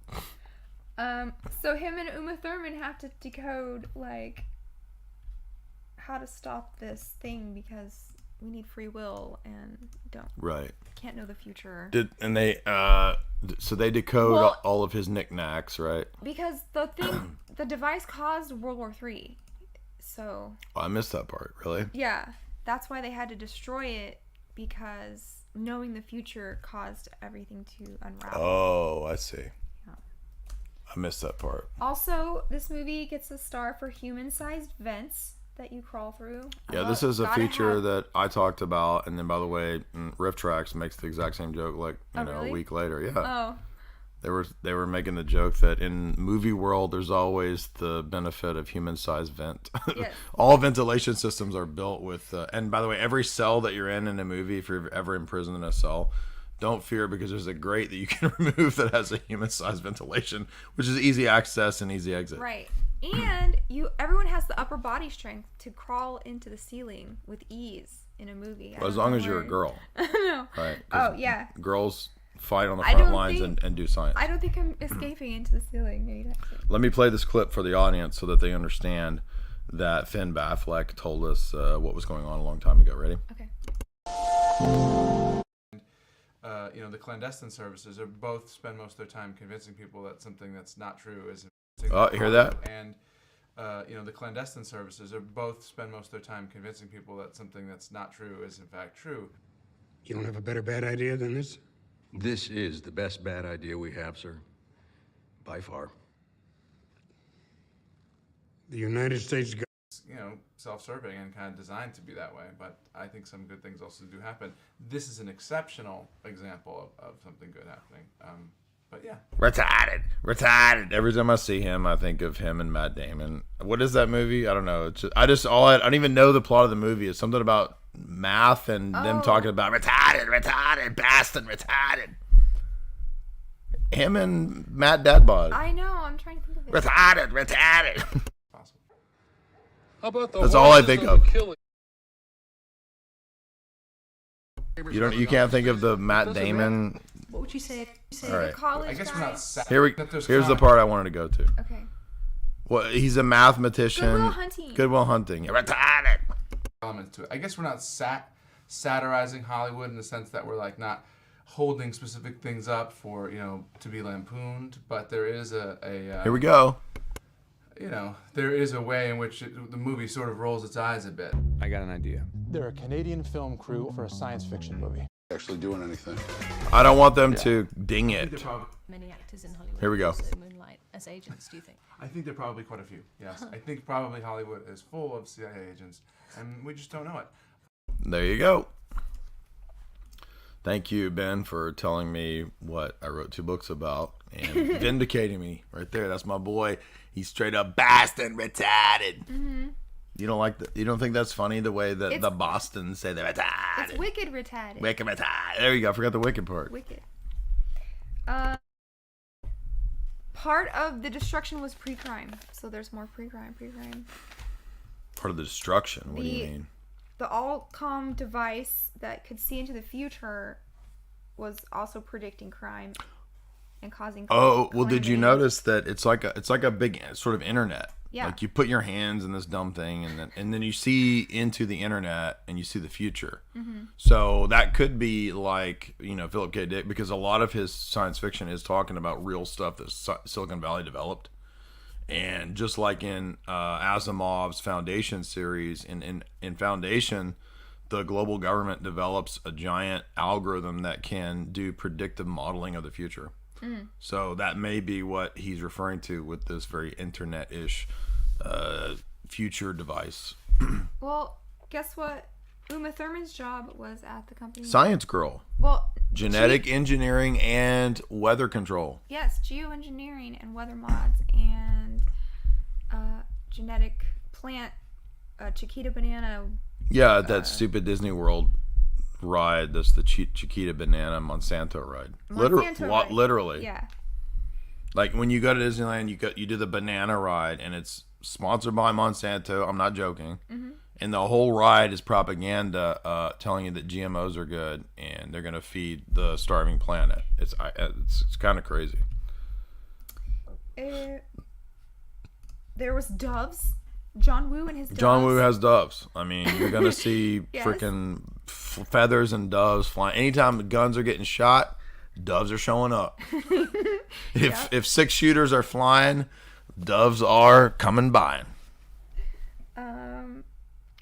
So him and Uma Thurman have to decode like how to stop this thing because we need free will and Right. can't know the future. So they decode Well- all of his knickknacks, right? Because the device caused World War III. So Oh, I missed that part. Really? yeah, that's why they had to destroy it, because knowing the future caused everything to unravel. Oh, I see. Yeah. I missed that part. Also, this movie gets a star for human-sized vents that you crawl through. Yeah, this is a feature that I talked about, and then by the way, Riff Tracks makes the exact same joke like really? a week later. Yeah, Oh, they were making the joke that in movie world, there's always the benefit of human-sized vent. Yes. All ventilation systems are built with, and by the way, every cell that you're in a movie, if you're ever imprisoned in a cell, don't fear, because there's a grate that you can remove that has a human-sized ventilation, which is easy access and easy exit. Right. And everyone has the upper body strength to crawl into the ceiling with ease in a movie. Well, as long as you're a girl. No. Right. Oh, yeah. Girls fight on the front lines and do science. I don't think I'm escaping into the ceiling. No, you'd have to. Let me play this clip for the audience so that they understand that Finn Batfleck told us what was going on a long time ago. Ready? Okay. The clandestine services are both spend most of their time convincing people that something that's not true is. Oh, hear that? And the clandestine services are both spend most of their time convincing people that something that's not true is in fact true. You don't have a better bad idea than this? This is the best bad idea we have, sir. By far. The United States government. Self-serving and kind of designed to be that way, but I think some good things also do happen. This is an exceptional example of something good happening. But yeah. Retarded. Every time I see him, I think of him and Matt Damon. What is that movie? I don't know. It's just, I don't even know the plot of the movie. It's something about math and them talking about retarded, bastard, retarded. Him and Matt Dadbod. I know. I'm trying to think of it. Retarded. How about the That's all I horses think of of. the killing? You can't think of the Matt Damon. What would you say? All right. College I guess guy. we're not sad. Here's the part I wanted to go to. Okay. Well, he's a mathematician. Good Will Hunting. Good Will Hunting. Retarded. Elements to it. I guess we're not satirizing Hollywood in the sense that we're like not holding specific things up for to be lampooned, but there is Here we go. There is a way in which the movie sort of rolls its eyes a bit. I got an idea. They're a Canadian film crew for a science fiction movie. Actually doing anything. I don't want them to ding it. Many actors in Hollywood Here we go. also moonlight as agents, do you think? I think there are probably quite a few, yes. I think probably Hollywood is full of CIA agents, and we just don't know it. There you go. Thank you, Ben, for telling me what I wrote 2 books about and vindicating me right there. That's my boy. He's straight up Boston retarded. Mm-hmm. You don't like you don't think that's funny the way that the Bostons say they're retarded? It's wicked retarded. Wicked retarded. There you go. I forgot the wicked part. Wicked. Part of the destruction was pre-crime, so there's more pre-crime. Part of the destruction. What do you mean? The Allcom device that could see into the future was also predicting crime and causing. Oh well, did you notice that it's like a big sort of internet? Yeah. Like you put your hands in this dumb thing, and then you see into the internet and you see the future. Mm-hmm. So that could be like Philip K. Dick, because a lot of his science fiction is talking about real stuff that Silicon Valley developed. And just like in Asimov's Foundation series, in Foundation, the global government develops a giant algorithm that can do predictive modeling of the future. Mm. So that may be what he's referring to with this very internet-ish future device. Well, guess what? Uma Thurman's job was at the company. Science girl. Well, genetic engineering and weather control. Yes, geoengineering and weather mods and genetic plant Chiquita banana. Yeah, that stupid Disney World ride. That's the Chiquita banana Monsanto ride. Ride. Literally. Yeah. Like when you go to Disneyland, you do the banana ride, and it's sponsored by Monsanto. I'm not joking. Mm-hmm. And the whole ride is propaganda, telling you that GMOs are good and they're gonna feed the starving planet. It's kind of crazy. There was doves. John Woo and his doves. John Woo has doves. I mean, you're gonna see yes. freaking feathers and doves flying. Anytime guns are getting shot, doves are showing up. If 6 shooters are flying, doves are coming by.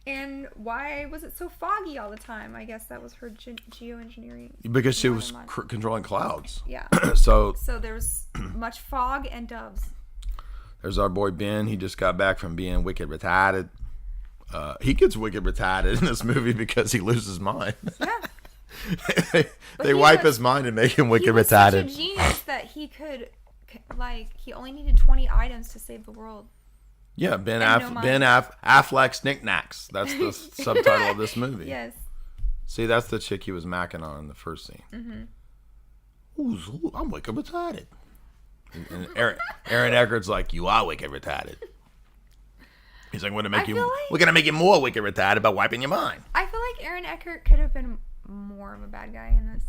And why was it so foggy all the time? I guess that was her geoengineering. Because she was controlling clouds. Yeah. So there's much fog and doves. There's our boy Ben. He just got back from being wicked retarded. He gets wicked retarded in this movie because he loses his mind. Yeah. they wipe his mind and make him wicked retarded. He was such a genius that he could, he only needed 20 items to save the world. Yeah, Ben Affleck's Knickknacks. That's the subtitle of this movie. Yes. See, that's the chick he was macking on in the first scene. Mm-hmm. I'm wicked retarded. And Aaron Eckhart's like, you are wicked retarded. He's like, we're gonna make you more wicked retarded by wiping your mind. I feel like Aaron Eckhart could have been more of a bad guy in this.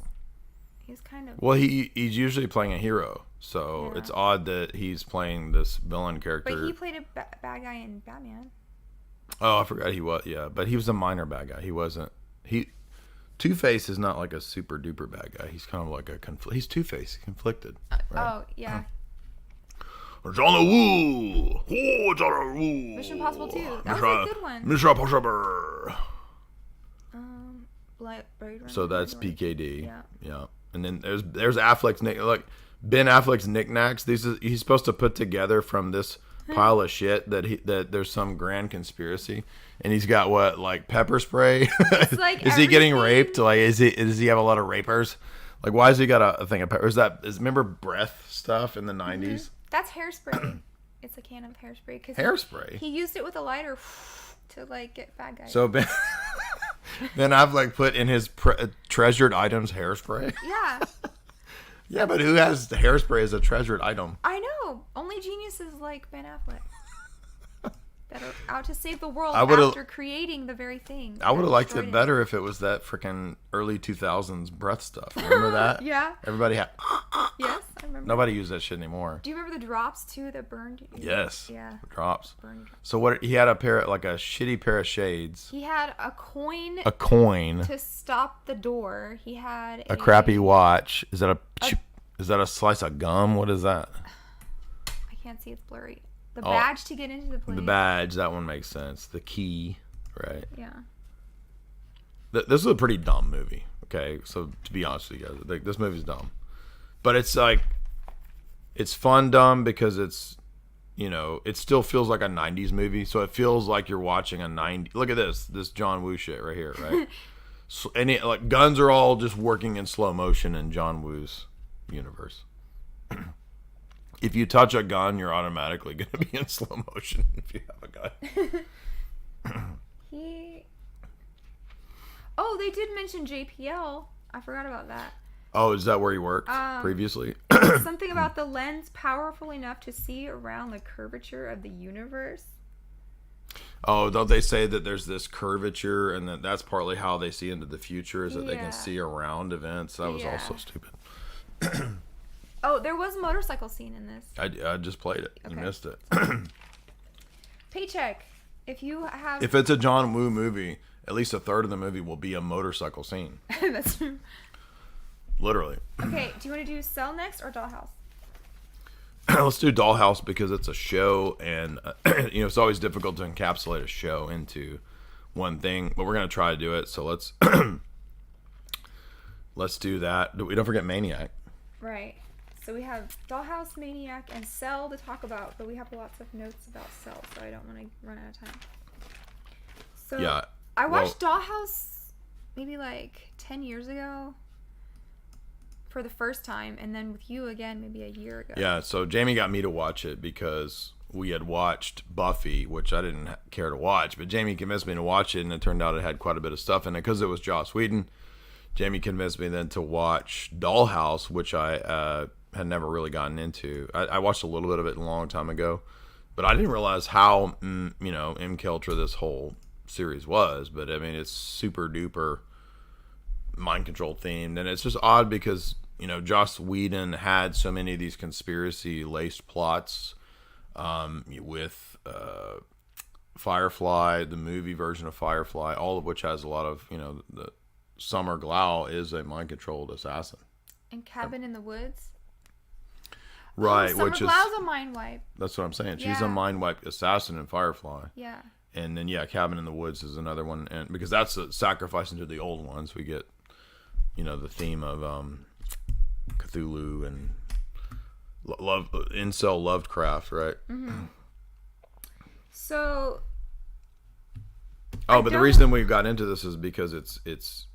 He's kind of... Well, he's usually playing a hero, so it's odd that he's playing this villain character. But he played a bad guy in Batman. Oh, I forgot he was. Yeah, but he was a minor bad guy. He wasn't. Two-Face is not like a super duper bad guy. He's kind of like he's Two-Face, conflicted. Right? Oh yeah. Johnny Woo! Oh, Johnny Woo! Mission Impossible 2. That was a good one. Mission Impossible. Blade Runner. So that's PKD. Yeah. Yeah. And then there's Affleck's Ben Affleck's knickknacks. He's supposed to put together from this pile of shit that there's some grand conspiracy, and he's got pepper spray. Like is he getting raped? Does he have a lot of rapers? Like, why has he got a thing of pepper? Remember breath stuff in the 90s? That's hairspray. It's a can of hairspray. Hairspray. He used it with a lighter to get bad guys. So Ben Affleck put in his treasured items hairspray. Yeah. Yeah, but who has the hairspray as a treasured item? I know. Only geniuses like Ben Affleck that are out to save the world after creating the very thing. I would have liked it better if it was that freaking early 2000s breath stuff. Remember that? Yeah. Everybody had. Yes, I remember. Nobody used that shit anymore. Do you remember the drops too that burned? Yes. Yeah. Drops. Burned drops. So he had a shitty pair of shades. He had a coin. A coin. To stop the door. He had a crappy watch. Is that a slice of gum? What is that? I can't see. It's blurry. The badge to get into the place. The badge, that one makes sense. The key, right? Yeah. This is a pretty dumb movie. Okay, so to be honest with you guys, this movie's dumb, but it's fun dumb because it's, it still feels like a 90s movie. So it feels like you're watching a 90s. Look at this John Woo shit right here, right? So, and guns are all just working in slow motion in John Woo's universe. If you touch a gun, you're automatically going to be in slow motion if you have a gun. Oh, they did mention JPL. I forgot about that. Oh, is that where he worked previously? Something about the lens powerful enough to see around the curvature of the universe. Oh, don't they say that there's this curvature and that's partly how they see into the future is that they can see around events? That was also stupid. Oh, there was a motorcycle scene in this. I just played it. Okay. You missed it. Paycheck. If it's a John Woo movie, at least a third of the movie will be a motorcycle scene. That's true. Literally. Okay, do you want to do Cell next or Dollhouse? Let's do Dollhouse because it's a show, and it's always difficult to encapsulate a show into one thing, but we're gonna try to do it. So let's do that. We don't forget Maniac. Right. So we have Dollhouse, Maniac, and Cell to talk about, but we have lots of notes about Cell, so I don't want to run out of time. So yeah, I watched Dollhouse maybe 10 years ago for the first time, and then with you again maybe a year ago. Yeah, so Jamie got me to watch it because we had watched Buffy, which I didn't care to watch, but Jamie convinced me to watch it, and it turned out it had quite a bit of stuff in it because it was Joss Whedon. Jamie convinced me then to watch Dollhouse, which I had never really gotten into. I watched a little bit of it a long time ago, but I didn't realize how MKUltra this whole series was. But I mean, it's super duper mind control themed, and it's just odd because Joss Whedon had so many of these conspiracy laced plots with Firefly, the movie version of Firefly, all of which has a lot of the Summer Glau is a mind controlled assassin. And Cabin in the Woods. Right, Summer which Glau's a mind wipe. That's what I'm saying. She's a mind wipe assassin in Firefly. Yeah. And then Cabin in the Woods is another one, and because that's a sacrificing to the old ones, we get the theme of Cthulhu and incel Lovecraft, right? Mm-hmm. So. Oh, but the reason we got into this is because it's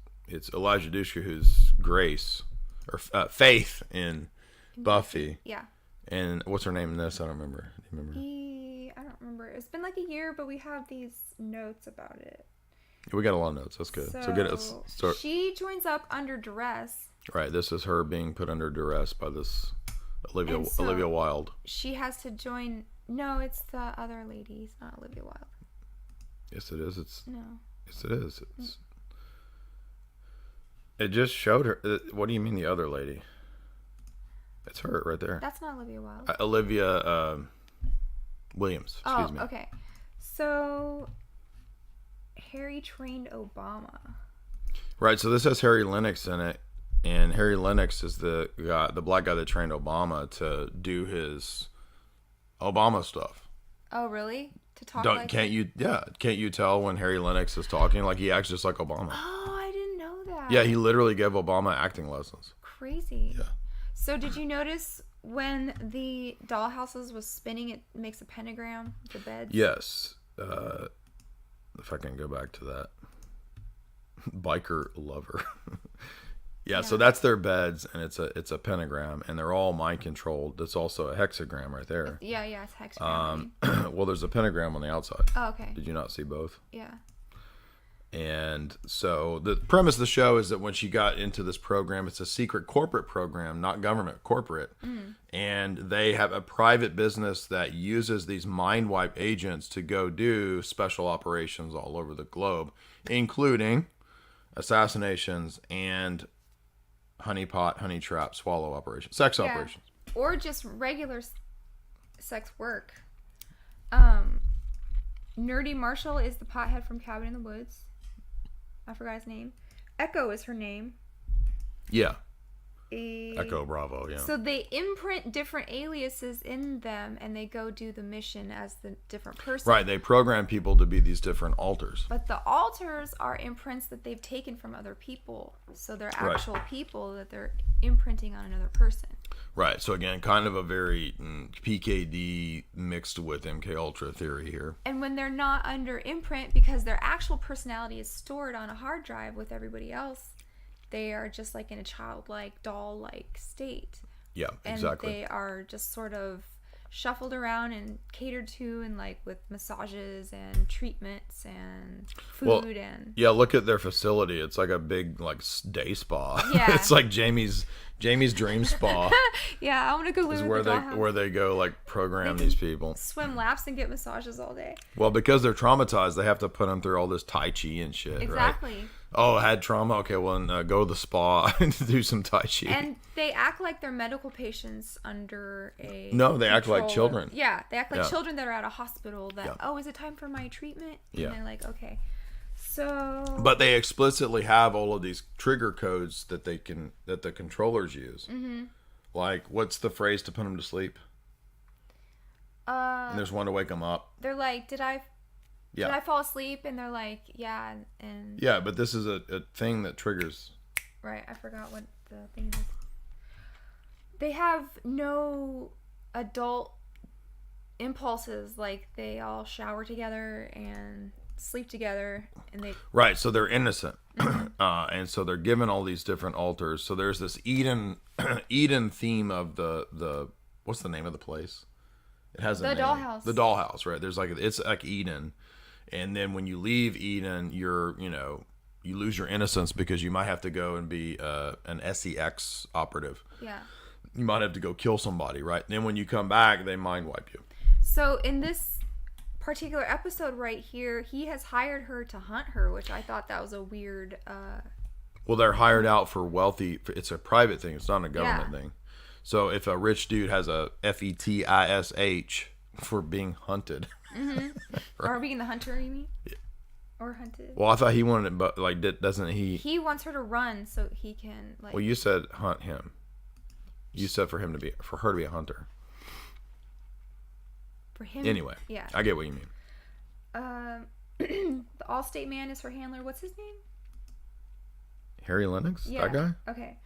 Elijah Dushku who's Grace or Faith in Buffy. Yeah. And what's her name in this? I don't remember. Do you remember? I don't remember. It's been a year, but we have these notes about it. We got a lot of notes. That's good. So good. Let's start. She joins up under duress. Right. This is her being put under duress by this Olivia Wilde. She has to join. No, it's the other lady. It's not Olivia Wilde. Yes, it is. No. Yes, it is. It just showed her. What do you mean the other lady? It's her right there. That's not Olivia Wilde. Olivia Williams. Excuse me. Okay. So Harry trained Obama. Right. So this has Harry Lennox in it, and Harry Lennox is the black guy that trained Obama to do his Obama stuff. Oh, really? To talk Can't you tell when Harry Lennox is talking? Like, he acts just like Obama. Oh, I didn't know that. Yeah, he literally gave Obama acting lessons. Crazy. Yeah. So did you notice when the dollhouses was spinning, it makes a pentagram, the beds? Yes. If I can go back to that. Biker lover. Yeah, so that's their beds, and it's a pentagram, and they're all mind controlled. That's also a hexagram right there. Yeah, it's hexagram. Well, there's a pentagram on the outside. Oh, okay. Did you not see both? Yeah. And so the premise of the show is that when she got into this program, it's a secret corporate program, not government, corporate. And they have a private business that uses these mind wipe agents to go do special operations all over the globe, including assassinations and honeypot, honey trap, swallow operations, sex operations. Or just regular sex work. Nerdy Marshall is the pothead from Cabin in the Woods. I forgot his name. Echo is her name. Yeah. Echo Bravo, yeah. So they imprint different aliases in them, and they go do the mission as the different person. Right, they program people to be these different alters. But the alters are imprints that they've taken from other people. So they're actual people that they're imprinting on another person. Right, so again, kind of a very PKD mixed with MK Ultra theory here. And when they're not under imprint, because their actual personality is stored on a hard drive with everybody else, they are just like in a childlike, doll-like state. Yeah, exactly. And they are just sort of shuffled around and catered to, and like with massages and treatments and food Yeah, look at their facility. It's like a big like day spa. Yeah. It's like Jamie's dream spa. Yeah, I want to go live with the dollhouse. Where they go like program these people. Swim laps and get massages all day. Well, because they're traumatized, they have to put them through all this Tai Chi and shit, Exactly. Right? Oh, had trauma? Okay, well, then, go to the spa and do some Tai Chi. And they act like they're medical patients under a... No, they act like children. Yeah, they act like children that are at a hospital that, oh, is it time for my treatment? And they're like, okay. So... But they explicitly have all of these trigger codes that the controllers use. Mm-hmm. Like, what's the phrase to put them to sleep? And there's one to wake them up. They're like, did I fall asleep? And they're like, yeah. And yeah, but this is a thing that triggers. Right, I forgot what the thing is. They have no adult impulses. Like, they all shower together and sleep together, and they... Right, so they're innocent. And so they're given all these different altars. So there's this Eden theme of the what's the name of the place? It has a name. Dollhouse. The Dollhouse, right? There's it's like Eden. And then when you leave Eden, you lose your innocence because you might have to go and be an SEX operative. Yeah. You might have to go kill somebody, right? And then when you come back, they mind wipe you. So in this particular episode right here, he has hired her to hunt her, which I thought that was a weird... Well, they're hired out for wealthy... It's a private thing. It's not a government thing. So if a rich dude has a FETISH for being hunted... Mm-hmm. Right. Or being the hunter, you mean? Yeah. Or hunted. Well, I thought he wanted it, but like, doesn't he? He wants her to run so he can like. Well, you said hunt him. You said for her to be a hunter. For him. Anyway. Yeah. I get what you mean. The Allstate man is her handler. What's his name? Harry Lennox. Yeah. That guy. Okay.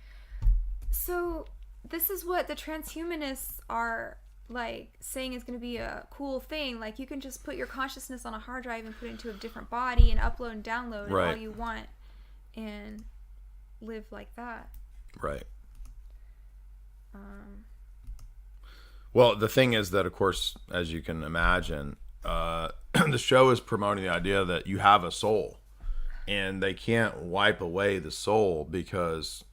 So this is what the transhumanists are. Like saying is going to be a cool thing. Like you can just put your consciousness on a hard drive and put it into a different body and upload and download all you want and live like that. Right. Well, the thing is that, of course, as you can imagine, the show is promoting the idea that you have a soul, And they can't wipe away the soul because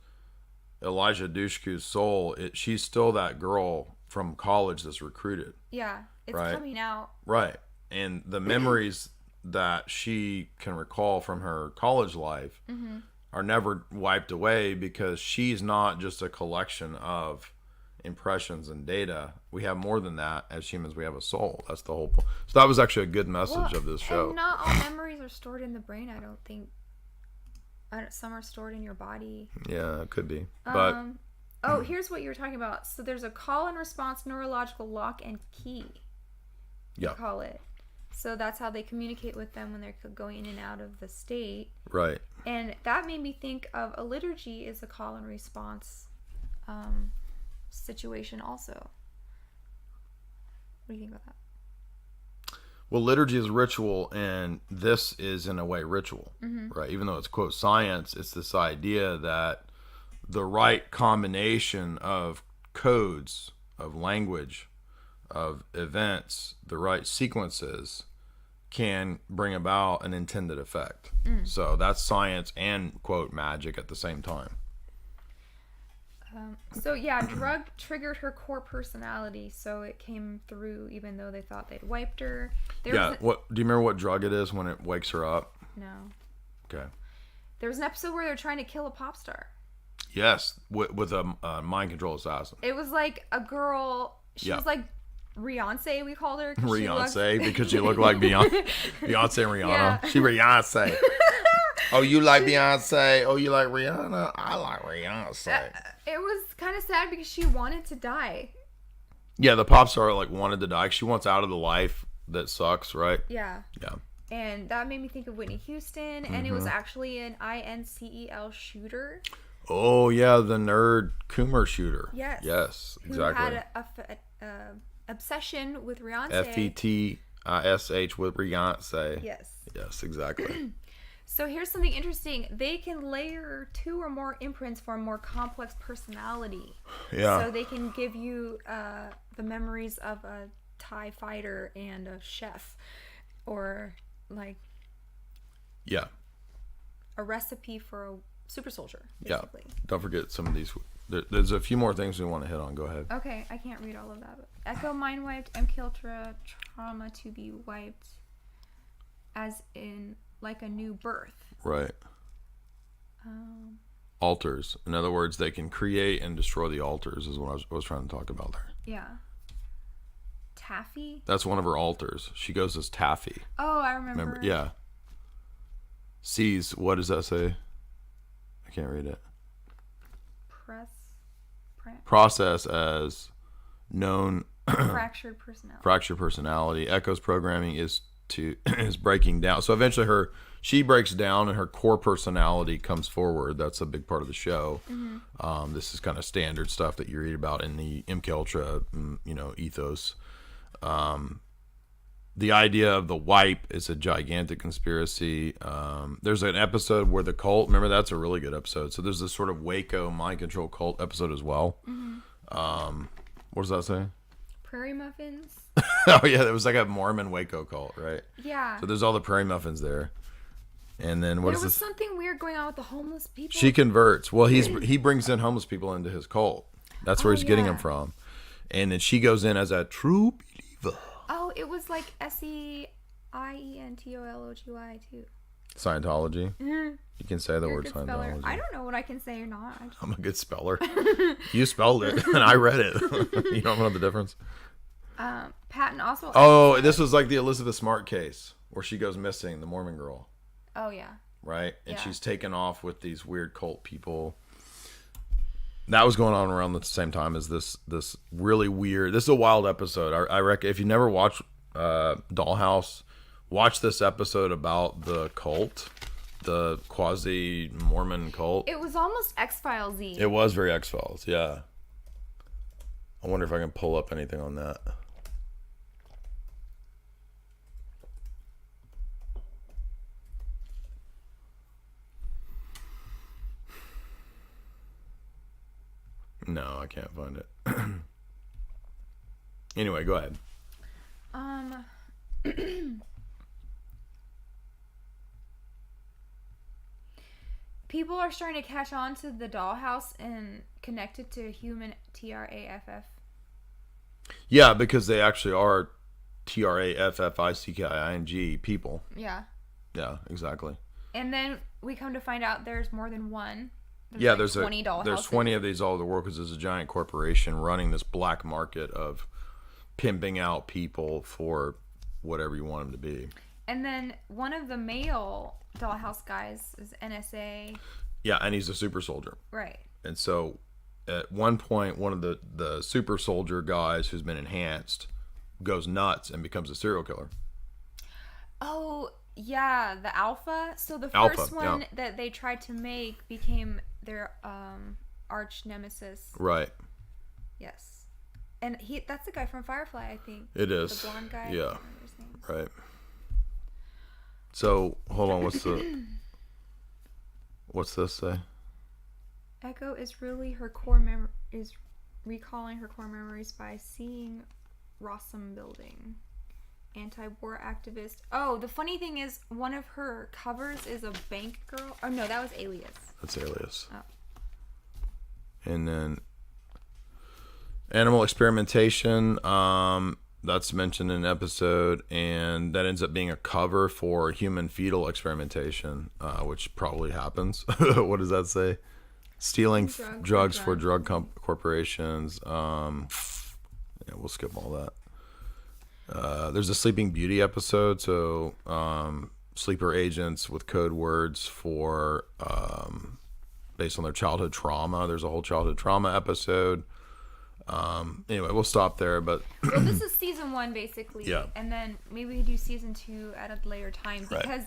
Elijah Dushku's soul, she's still that girl from college that's recruited. Yeah, it's right? coming out. Right. And the memories that she can recall from her college life are never wiped away because she's not just a collection of impressions and data. We have more than that. As humans, we have a soul. That's the whole point. So that was actually a good message of this show. And not all memories are stored in the brain, I don't think. Some are stored in your body. Yeah, it could be. But oh, here's what you were talking about. So there's a call and response neurological lock and key. Yeah. Call it. So that's how they communicate with them when they're going in and out of the state. Right. And that made me think of a liturgy is a call and response situation also. What do you think about that? Well, liturgy is ritual, and this is in a way ritual, right? Even though it's quote science, it's this idea that the right combination of codes, of language, of events, the right sequences can bring about an intended effect. So that's science and quote magic at the same time. So yeah, drug triggered her core personality, so it came through even though they thought they'd wiped her. What do you remember what drug it is when it wakes her up? No. Okay. There was an episode where they're trying to kill a pop star. Yes, with a mind control assassin. It was like a girl. She was like Beyonce, we called her. Beyonce, because she looked like Beyonce. Beyonce and Rihanna. Yeah. She Beyonce. Oh, you like Beyonce? Oh, you like Rihanna? I like Beyonce. It was kind of sad because she wanted to die. Yeah, the pop star wanted to die. She wants out of the life that sucks, right? Yeah. Yeah. And that made me think of Whitney Houston, and it was actually an INCEL shooter. Oh yeah, the nerd Coomer shooter. Yes. Yes, exactly. Who had a obsession with Beyonce. FETISH with Beyonce. Yes. Yes, exactly. So here's something interesting. They can layer 2 or more imprints for a more complex personality. Yeah. So they can give you the memories of a TIE fighter and a chef, or yeah, a recipe for a super soldier, basically. Yeah. Don't forget some of these. There's a few more things we want to hit on. Go ahead. Okay, I can't read all of that. But Echo mind wiped, MK Ultra trauma to be wiped, as in like a new birth. Right. Altars. In other words, they can create and destroy the altars is what I was trying to talk about there. Yeah. Taffy? That's one of her altars. She goes as Taffy. Oh, I remember. Yeah. Sees, what does that say? I can't read it. Process as known fractured personality. Fractured personality. Echo's programming is breaking down. So eventually she breaks down and her core personality comes forward. That's a big part of the show. This is kind of standard stuff that you read about in the MK Ultra, ethos. The idea of the wipe is a gigantic conspiracy. There's an episode where the cult, remember, that's a really good episode. So there's this sort of Waco mind control cult episode as well. What does that say? Prairie muffins. Oh yeah, it was like a Mormon Waco cult, right? Yeah. So there's all the prairie muffins there. And then there was something weird going on with the homeless people. She converts. Well, he brings in homeless people into his cult. That's where he's getting them from. And then she goes in as a true believer. Oh, it was like SEIENTOLOGY too. Scientology. You can say the word Scientology. Scientology. I don't know what I can say or not. I'm a good speller. You spelled it, and I read it. You don't know the difference. Patton also. Oh, this was like the Elizabeth Smart case where she goes missing, the Mormon girl. Oh yeah. Right, and she's taken off with these weird cult people. That was going on around the same time as this really weird. This is a wild episode. I reckon if you never watched Dollhouse, watch this episode about the cult, the quasi Mormon cult. It was almost X-Files-y. It was very X-Files, yeah. I wonder if I can pull up anything on that. No, I can't find it. Anyway, go ahead. people are starting to catch on to the Dollhouse and connect it to human TRAFF. Yeah, because they actually are TRAFFICKING people. Yeah. Yeah, exactly. And then we come to find out there's more than one. There's 20 Dollhouses. There's 20 of these all over the world because there's a giant corporation running this black market of pimping out people for whatever you want them to be. And then one of the male Dollhouse guys is NSA. Yeah, and he's a super soldier. Right. And so at one point, one of the super soldier guys who's been enhanced goes nuts and becomes a serial killer. Oh, yeah, the Alpha. So the Alpha, first one that they tried to make became their arch nemesis. Right. Yes. And that's the guy from Firefly, I think. It is. The blonde guy. Yeah. Right. So, hold on, what's this say? Echo is really is recalling her core memories by seeing Rossum building. Anti-war activist. Oh, the funny thing is one of her covers is a bank girl. Oh no, that was Alias. That's Alias. Oh. And then animal experimentation, that's mentioned in an episode, and that ends up being a cover for human fetal experimentation, which probably happens. What does that say? Stealing drugs for drug corporations. Yeah, we'll skip all that. There's a Sleeping Beauty episode, so sleeper agents with code words for based on their childhood trauma. There's a whole childhood trauma episode. Anyway, we'll stop there, but well, this is season 1 basically. Yeah. And then maybe we do season 2 at a later time because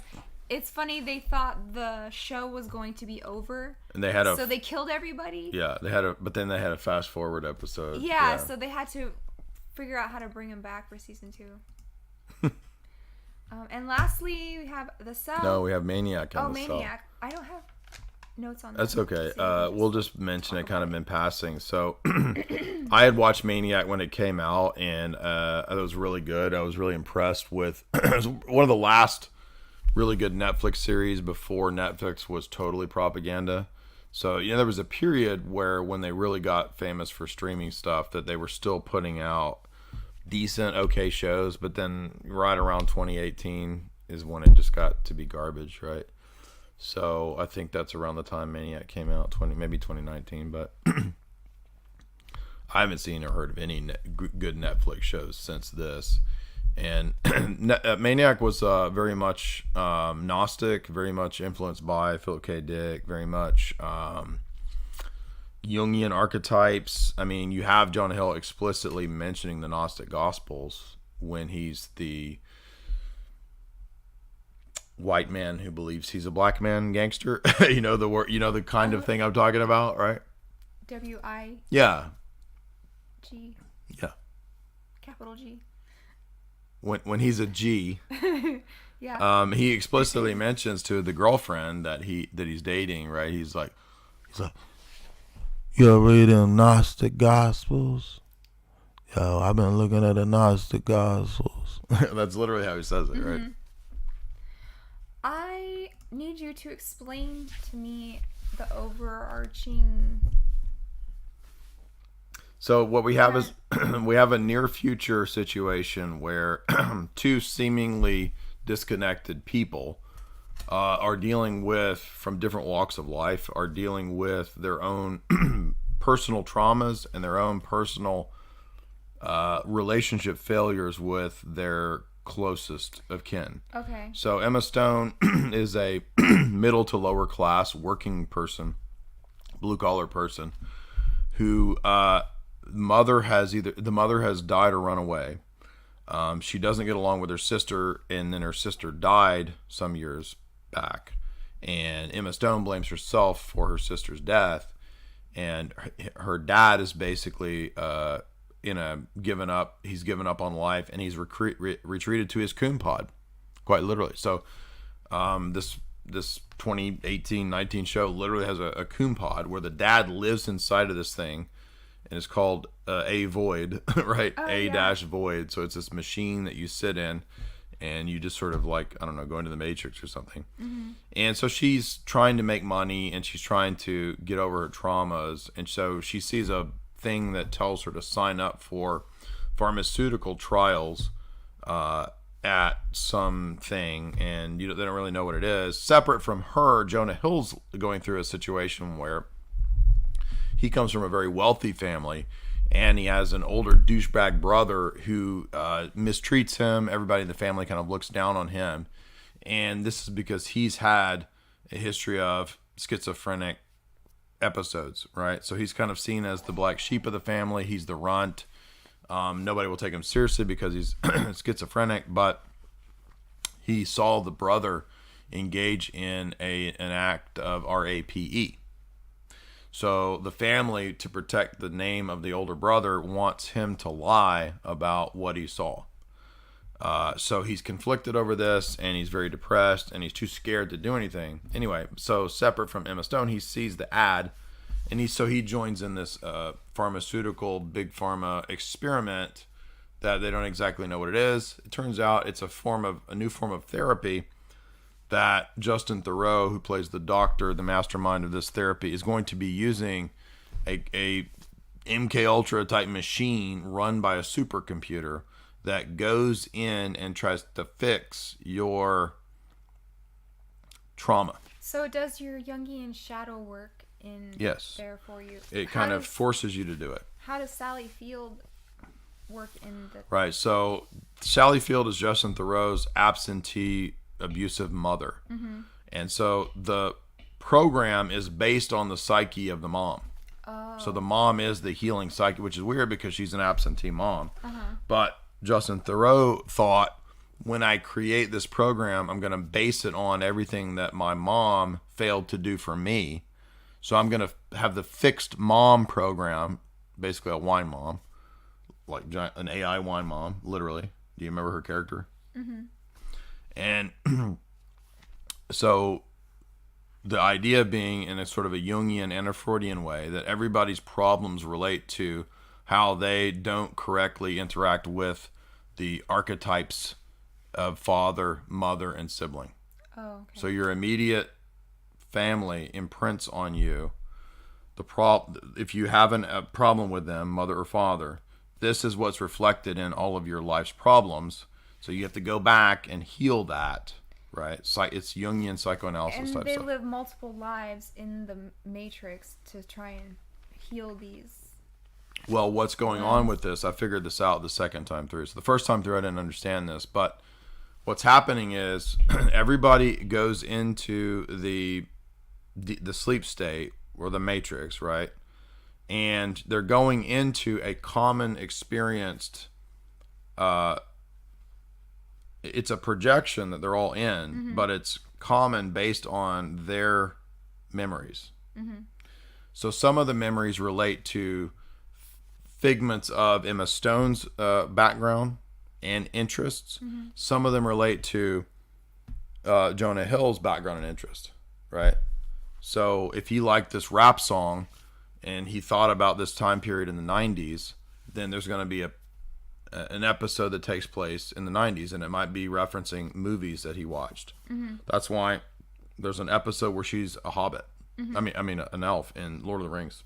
it's funny, they thought the show was going to be over. And they had so they killed everybody. Yeah, but then they had a fast forward episode. Yeah, so they had to figure out how to bring him back for season 2. And lastly, we have The Cell. No, we have Maniac on The Cell. Maniac. I don't have notes on that. That's okay. We'll just mention it kind of in passing. So I had watched Maniac when it came out, and it was really good. I was really impressed with it was one of the last really good Netflix series before Netflix was totally propaganda. So, there was a period where when they really got famous for streaming stuff that they were still putting out decent, okay shows, but then right around 2018 is when it just got to be garbage, right? So I think that's around the time Maniac came out, maybe 2019, but I haven't seen or heard of any good Netflix shows since this. And Maniac was very much Gnostic, very much influenced by Philip K. Dick, very much Jungian archetypes. I mean, you have Jonah Hill explicitly mentioning the Gnostic Gospels when he's the white man who believes he's a black man gangster. The word, the kind of thing I'm talking about, right? W-I. Yeah. G. Yeah. Capital G. When he's a G, yeah. He explicitly mentions to the girlfriend that he's dating, right? He's like, you're reading Gnostic Gospels? Yo, I've been looking at the Gnostic Gospels. That's literally how he says it, right? I need you to explain to me the overarching. So what we have is we have a near future situation where two seemingly disconnected people are dealing with, from different walks of life, are dealing with their own personal traumas and their own personal relationship failures with their closest of kin. Okay. So Emma Stone is a middle to lower class working person, blue collar person, who the mother has died or run away. She doesn't get along with her sister, and then her sister died some years back, and Emma Stone blames herself for her sister's death, and her dad is basically given up on life, and he's retreated to his coon pod, quite literally. So this 2018-19 show literally has a coon pod where the dad lives inside of this thing, and it's called a void, right? Void. So it's this machine that you sit in, and you just sort of like, I don't know, go into the Matrix or something. And so she's trying to make money, and she's trying to get over her traumas, and so she sees a thing that tells her to sign up for pharmaceutical trials at something, and they don't really know what it is. Separate from her, Jonah Hill's going through a situation where he comes from a very wealthy family, and he has an older douchebag brother who mistreats him. Everybody in the family kind of looks down on him, and this is because he's had a history of schizophrenic episodes, right? So he's kind of seen as the black sheep of the family. He's the runt. Nobody will take him seriously because he's schizophrenic, but he saw the brother engage in an act of RAPE. So the family, to protect the name of the older brother, wants him to lie about what he saw. So he's conflicted over this, and he's very depressed, and he's too scared to do anything. Anyway, so separate from Emma Stone, he sees the ad, and he joins in this pharmaceutical big pharma experiment that they don't exactly know what it is. It turns out it's a new form of therapy that Justin Theroux, who plays the doctor, the mastermind of this therapy, is going to be using a MK Ultra type machine run by a supercomputer that goes in and tries to fix your trauma. So it does your Jungian shadow work in there for you. It kind of forces you to do it. How does Sally Field work in the... Right, so Sally Field is Justin Theroux's absentee abusive mother. And so the program is based on the psyche of the mom. So the mom is the healing psyche, which is weird because she's an absentee mom. But Justin Theroux thought, when I create this program, I'm going to base it on everything that my mom failed to do for me. So I'm going to have the fixed mom program, basically a wine mom, like an AI wine mom, literally. Do you remember her character? And so the idea being, in a sort of a Jungian and a Freudian way, that everybody's problems relate to how they don't correctly interact with the archetypes of father, mother, and sibling. So your immediate family imprints on you. If you have a problem with them, mother or father, this is what's reflected in all of your life's problems. So you have to go back and heal that, right? It's Jungian psychoanalysis type stuff. And they live multiple lives in the Matrix to try and heal these. Well, what's going on with this, I figured this out the second time through. So the first time through, I didn't understand this. But what's happening is everybody goes into the sleep state, or the Matrix, right? And they're going into a common experienced... it's a projection that they're all in, but it's common based on their memories. So some of the memories relate to figments of Emma Stone's background and interests. Some of them relate to Jonah Hill's background and interest, right? So if he liked this rap song and he thought about this time period in the 90s, then there's going to be an episode that takes place in the 90s, and it might be referencing movies that he watched. That's why there's an episode where she's a hobbit. I mean an elf in Lord of the Rings.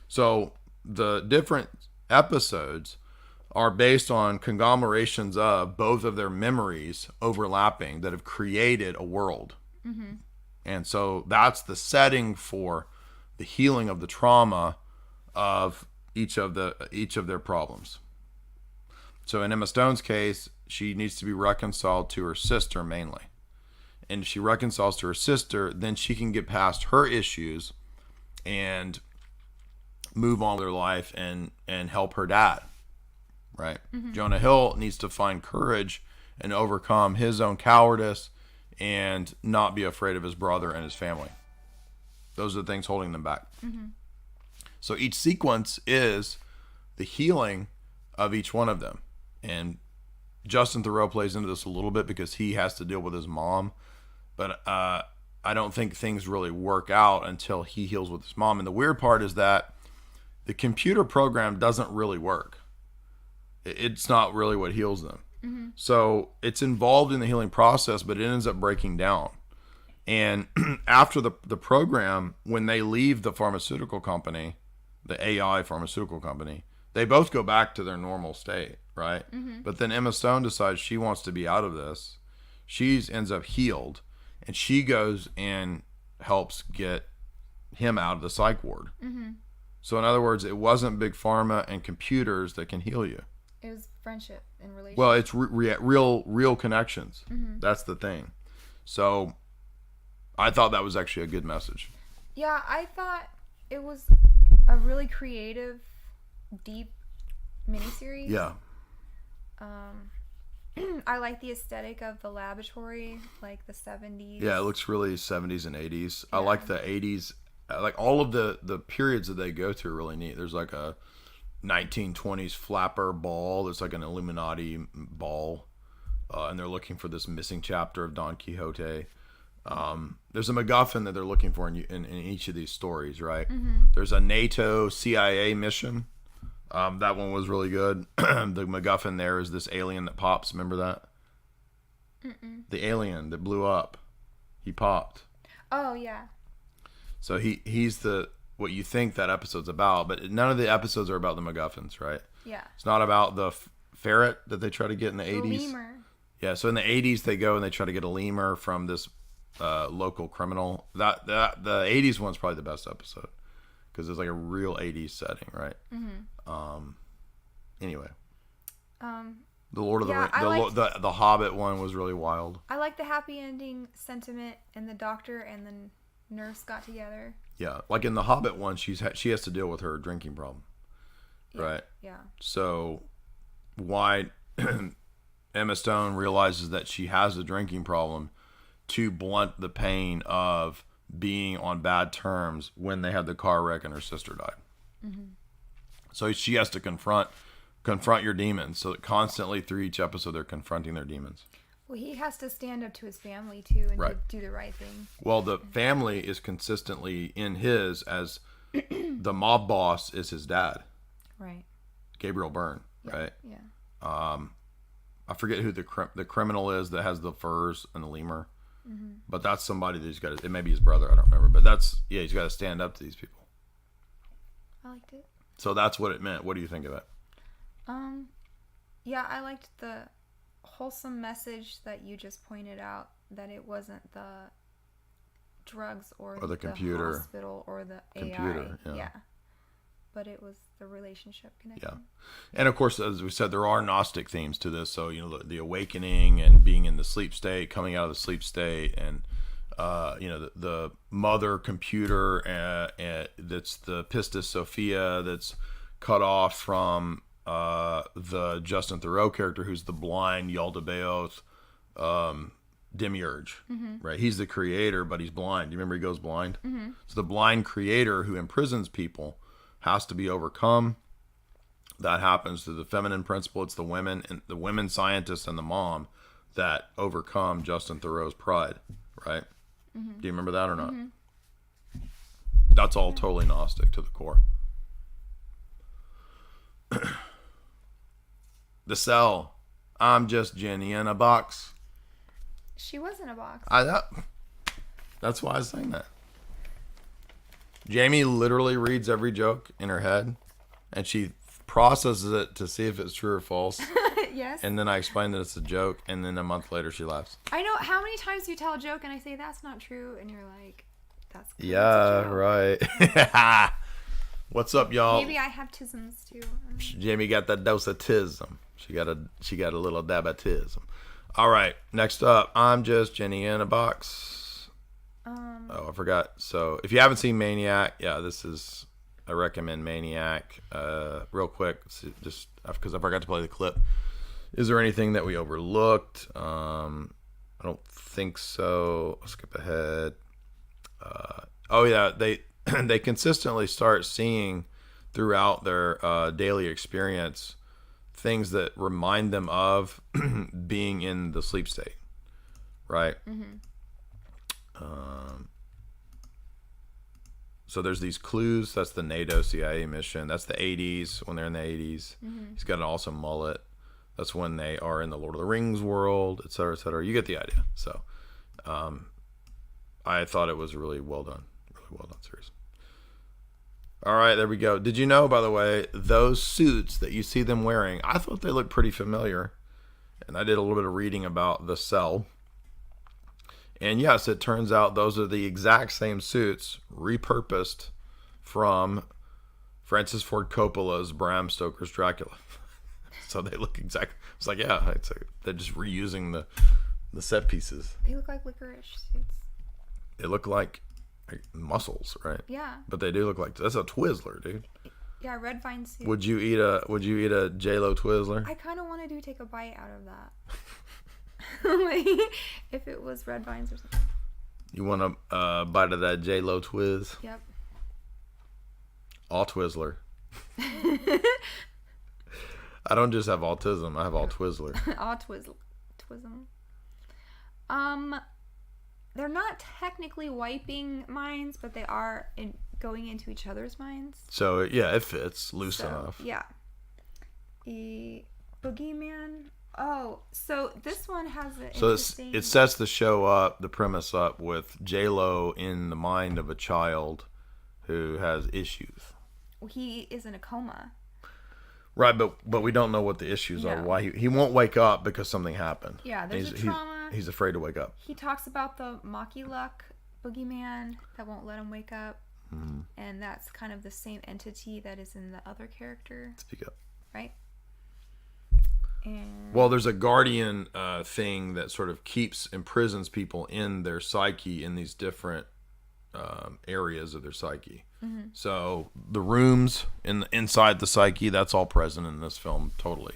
So the different episodes are based on conglomerations of both of their memories overlapping that have created a world. And so that's the setting for the healing of the trauma of each of their problems. So in Emma Stone's case, she needs to be reconciled to her sister mainly. And if she reconciles to her sister, then she can get past her issues and move on with her life and help her dad, right? Jonah Hill needs to find courage and overcome his own cowardice and not be afraid of his brother and his family. Those are the things holding them back. So each sequence is the healing of each one of them. And Justin Theroux plays into this a little bit because he has to deal with his mom. But I don't think things really work out until he heals with his mom. And the weird part is that the computer program doesn't really work. It's not really what heals them. So it's involved in the healing process, but it ends up breaking down. And after the program, when they leave the pharmaceutical company, the AI pharmaceutical company, they both go back to their normal state, right? But then Emma Stone decides she wants to be out of this. She ends up healed, and she goes and helps get him out of the psych ward. So in other words, it wasn't big pharma and computers that can heal you. It was friendship and relationship. Well, it's real connections. That's the thing. So I thought that was actually a good message. Yeah, I thought it was a really creative, deep miniseries. Yeah. I like the aesthetic of the laboratory, like the 70s. Yeah, it looks really 70s and 80s. I like the 80s. I like all of the periods that they go through are really neat. There's like a 1920s flapper ball. There's like an Illuminati ball. And they're looking for this missing chapter of Don Quixote. There's a MacGuffin that they're looking for in each of these stories, right? There's a NATO CIA mission. That one was really good. The MacGuffin there is this alien that pops. Remember that? The alien that blew up. He popped. Oh, yeah. So he's the what you think that episode's about, but none of the episodes are about the MacGuffins, right? Yeah. It's not about the ferret that they try to get in the The 80s. lemur. Yeah, so in the 80s they go and they try to get a lemur from this local criminal. The 80s one's probably the best episode because it's like a real 80s setting, right? Anyway. The Lord of the Rings, the Hobbit one was really wild. I like the happy ending sentiment, and the doctor and the nurse got together. Yeah, like in the Hobbit one, she has to deal with her drinking problem, right? Yeah. So why Emma Stone realizes that she has a drinking problem to blunt the pain of being on bad terms when they had the car wreck and her sister died. So she has to confront your demons. So that constantly through each episode, they're confronting their demons. Well, he has to stand up to his family too and Right. do the right thing. Well, the family is consistently in his as the mob boss is his dad, Right. Gabriel Byrne, right? Yeah. I forget who the criminal is that has the furs and the lemur, but that's somebody that he's got. It may be his brother. I don't remember, but he's got to stand up to these people. I liked it. So that's what it meant. What do you think of it? Yeah, I liked the wholesome message that you just pointed out, that it wasn't the drugs or the computer, hospital or the computer, AI. yeah. But it was the relationship connection. Yeah. And of course, as we said, there are Gnostic themes to this. So, the awakening and being in the sleep state, coming out of the sleep state, and the mother computer that's the Pistis Sophia that's cut off from the Justin Theroux character, who's the blind Yaldabaoth demiurge, right? He's the creator, but he's blind. You remember he goes blind? So the blind creator who imprisons people has to be overcome. That happens through the feminine principle. It's the women scientists and the mom that overcome Justin Theroux's pride, right? Do you remember that or not? That's all totally Gnostic to the core. The Cell. I'm just Jenny in a box. She was in a box. That's why I was saying that. Jamie literally reads every joke in her head, and she processes it to see if it's true or false. Yes. And then I explain that it's a joke, and then a month later she laughs. I know. How many times do you tell a joke and I say that's not true, and you're like, that's good. Yeah, right. What's up, y'all? Maybe I have tisms too. Jamie got that dose of tism. She got a little dab of tism. All right, next up, I'm just Jenny in a box. I forgot. So if you haven't seen Maniac, I recommend Maniac. Real quick, just because I forgot to play the clip. Is there anything that we overlooked? I don't think so. I'll skip ahead. They consistently start seeing throughout their daily experience things that remind them of being in the sleep state, right? So there's these clues. That's the NATO CIA mission. That's the 80s, when they're in the 80s. He's got an awesome mullet. That's when they are in the Lord of the Rings world, et cetera, et cetera. You get the idea. So, I thought it was really well done series. All right, there we go. Did you know, by the way, those suits that you see them wearing, I thought they looked pretty familiar. And I did a little bit of reading about The Cell. And yes, it turns out those are the exact same suits repurposed from Francis Ford Coppola's Bram Stoker's Dracula. So they look exactly. It's like, yeah, they're just reusing the set pieces. They look like licorice suits. They look like muscles, right? Yeah. But they do look like, that's a Twizzler, dude. Yeah, red vine suit. Would you eat a J-Lo Twizzler? I kind of want to take a bite out of that. Like, if it was red vines or something. You want a bite of that J-Lo Twiz? Yep. All Twizzler. I don't just have autism. I have all Twizzler. All Twism. They're not technically wiping minds, but they are going into each other's minds. So yeah, it fits loose enough. Yeah. Boogeyman. Oh, so this one has an interesting... it sets the premise up with J-Lo in the mind of a child who has issues. He is in a coma. Right, but we don't know what the issues are. Why he won't wake up because something happened. Yeah, there's a trauma. He's afraid to wake up. He talks about the Maki Luck boogeyman that won't let him wake up. Mm-hmm. And that's kind of the same entity that is in the other character. Speak up. Right? And... Well, there's a guardian thing that sort of imprisons people in their psyche in these different areas of their psyche. Mm-hmm. So the rooms inside the psyche, that's all present in this film, totally.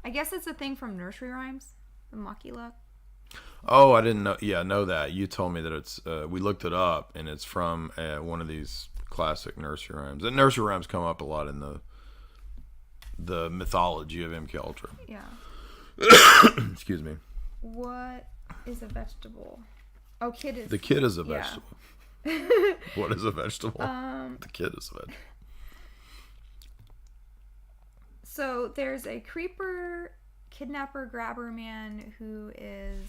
I guess it's a thing from nursery rhymes, the Maki Luck. Oh, I didn't know. Yeah, I know that. You told me that it's. We looked it up, and it's from one of these classic nursery rhymes. And nursery rhymes come up a lot in the mythology of MK Ultra. Yeah. Excuse me. What is a vegetable? Oh, kid is. The kid is a vegetable. What is a vegetable? The kid is a vegetable. So there's a creeper, kidnapper, grabber man who is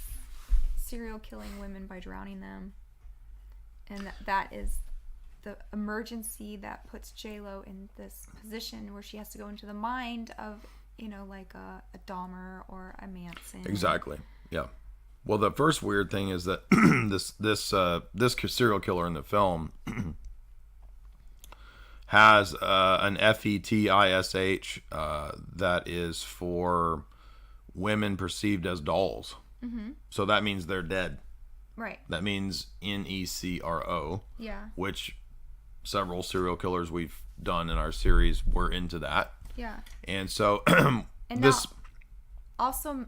serial killing women by drowning them. And that is the emergency that puts J-Lo in this position where she has to go into the mind of, like a Dahmer or a Manson. Exactly. Yeah. Well, the first weird thing is that this serial killer in the film has an fetish that is for women perceived as dolls. Mm-hmm. So that means they're dead. Right. That means necro. Yeah. Which several serial killers we've done in our series were into that. Yeah. And so and this. Also,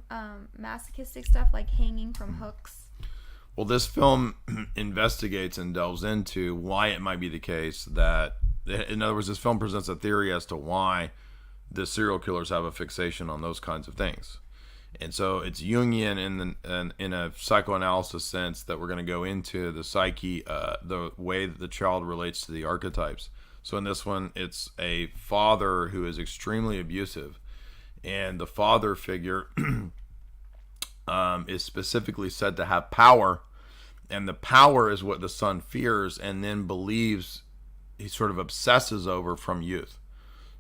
masochistic stuff like hanging from hooks. Well, this film investigates and delves into why it might be the case that, in other words, this film presents a theory as to why the serial killers have a fixation on those kinds of things. And so it's Jungian in a psychoanalysis sense that we're going to go into the psyche, the way that the child relates to the archetypes. So in this one, it's a father who is extremely abusive. And the father figure is specifically said to have power. And the power is what the son fears and then believes he sort of obsesses over from youth.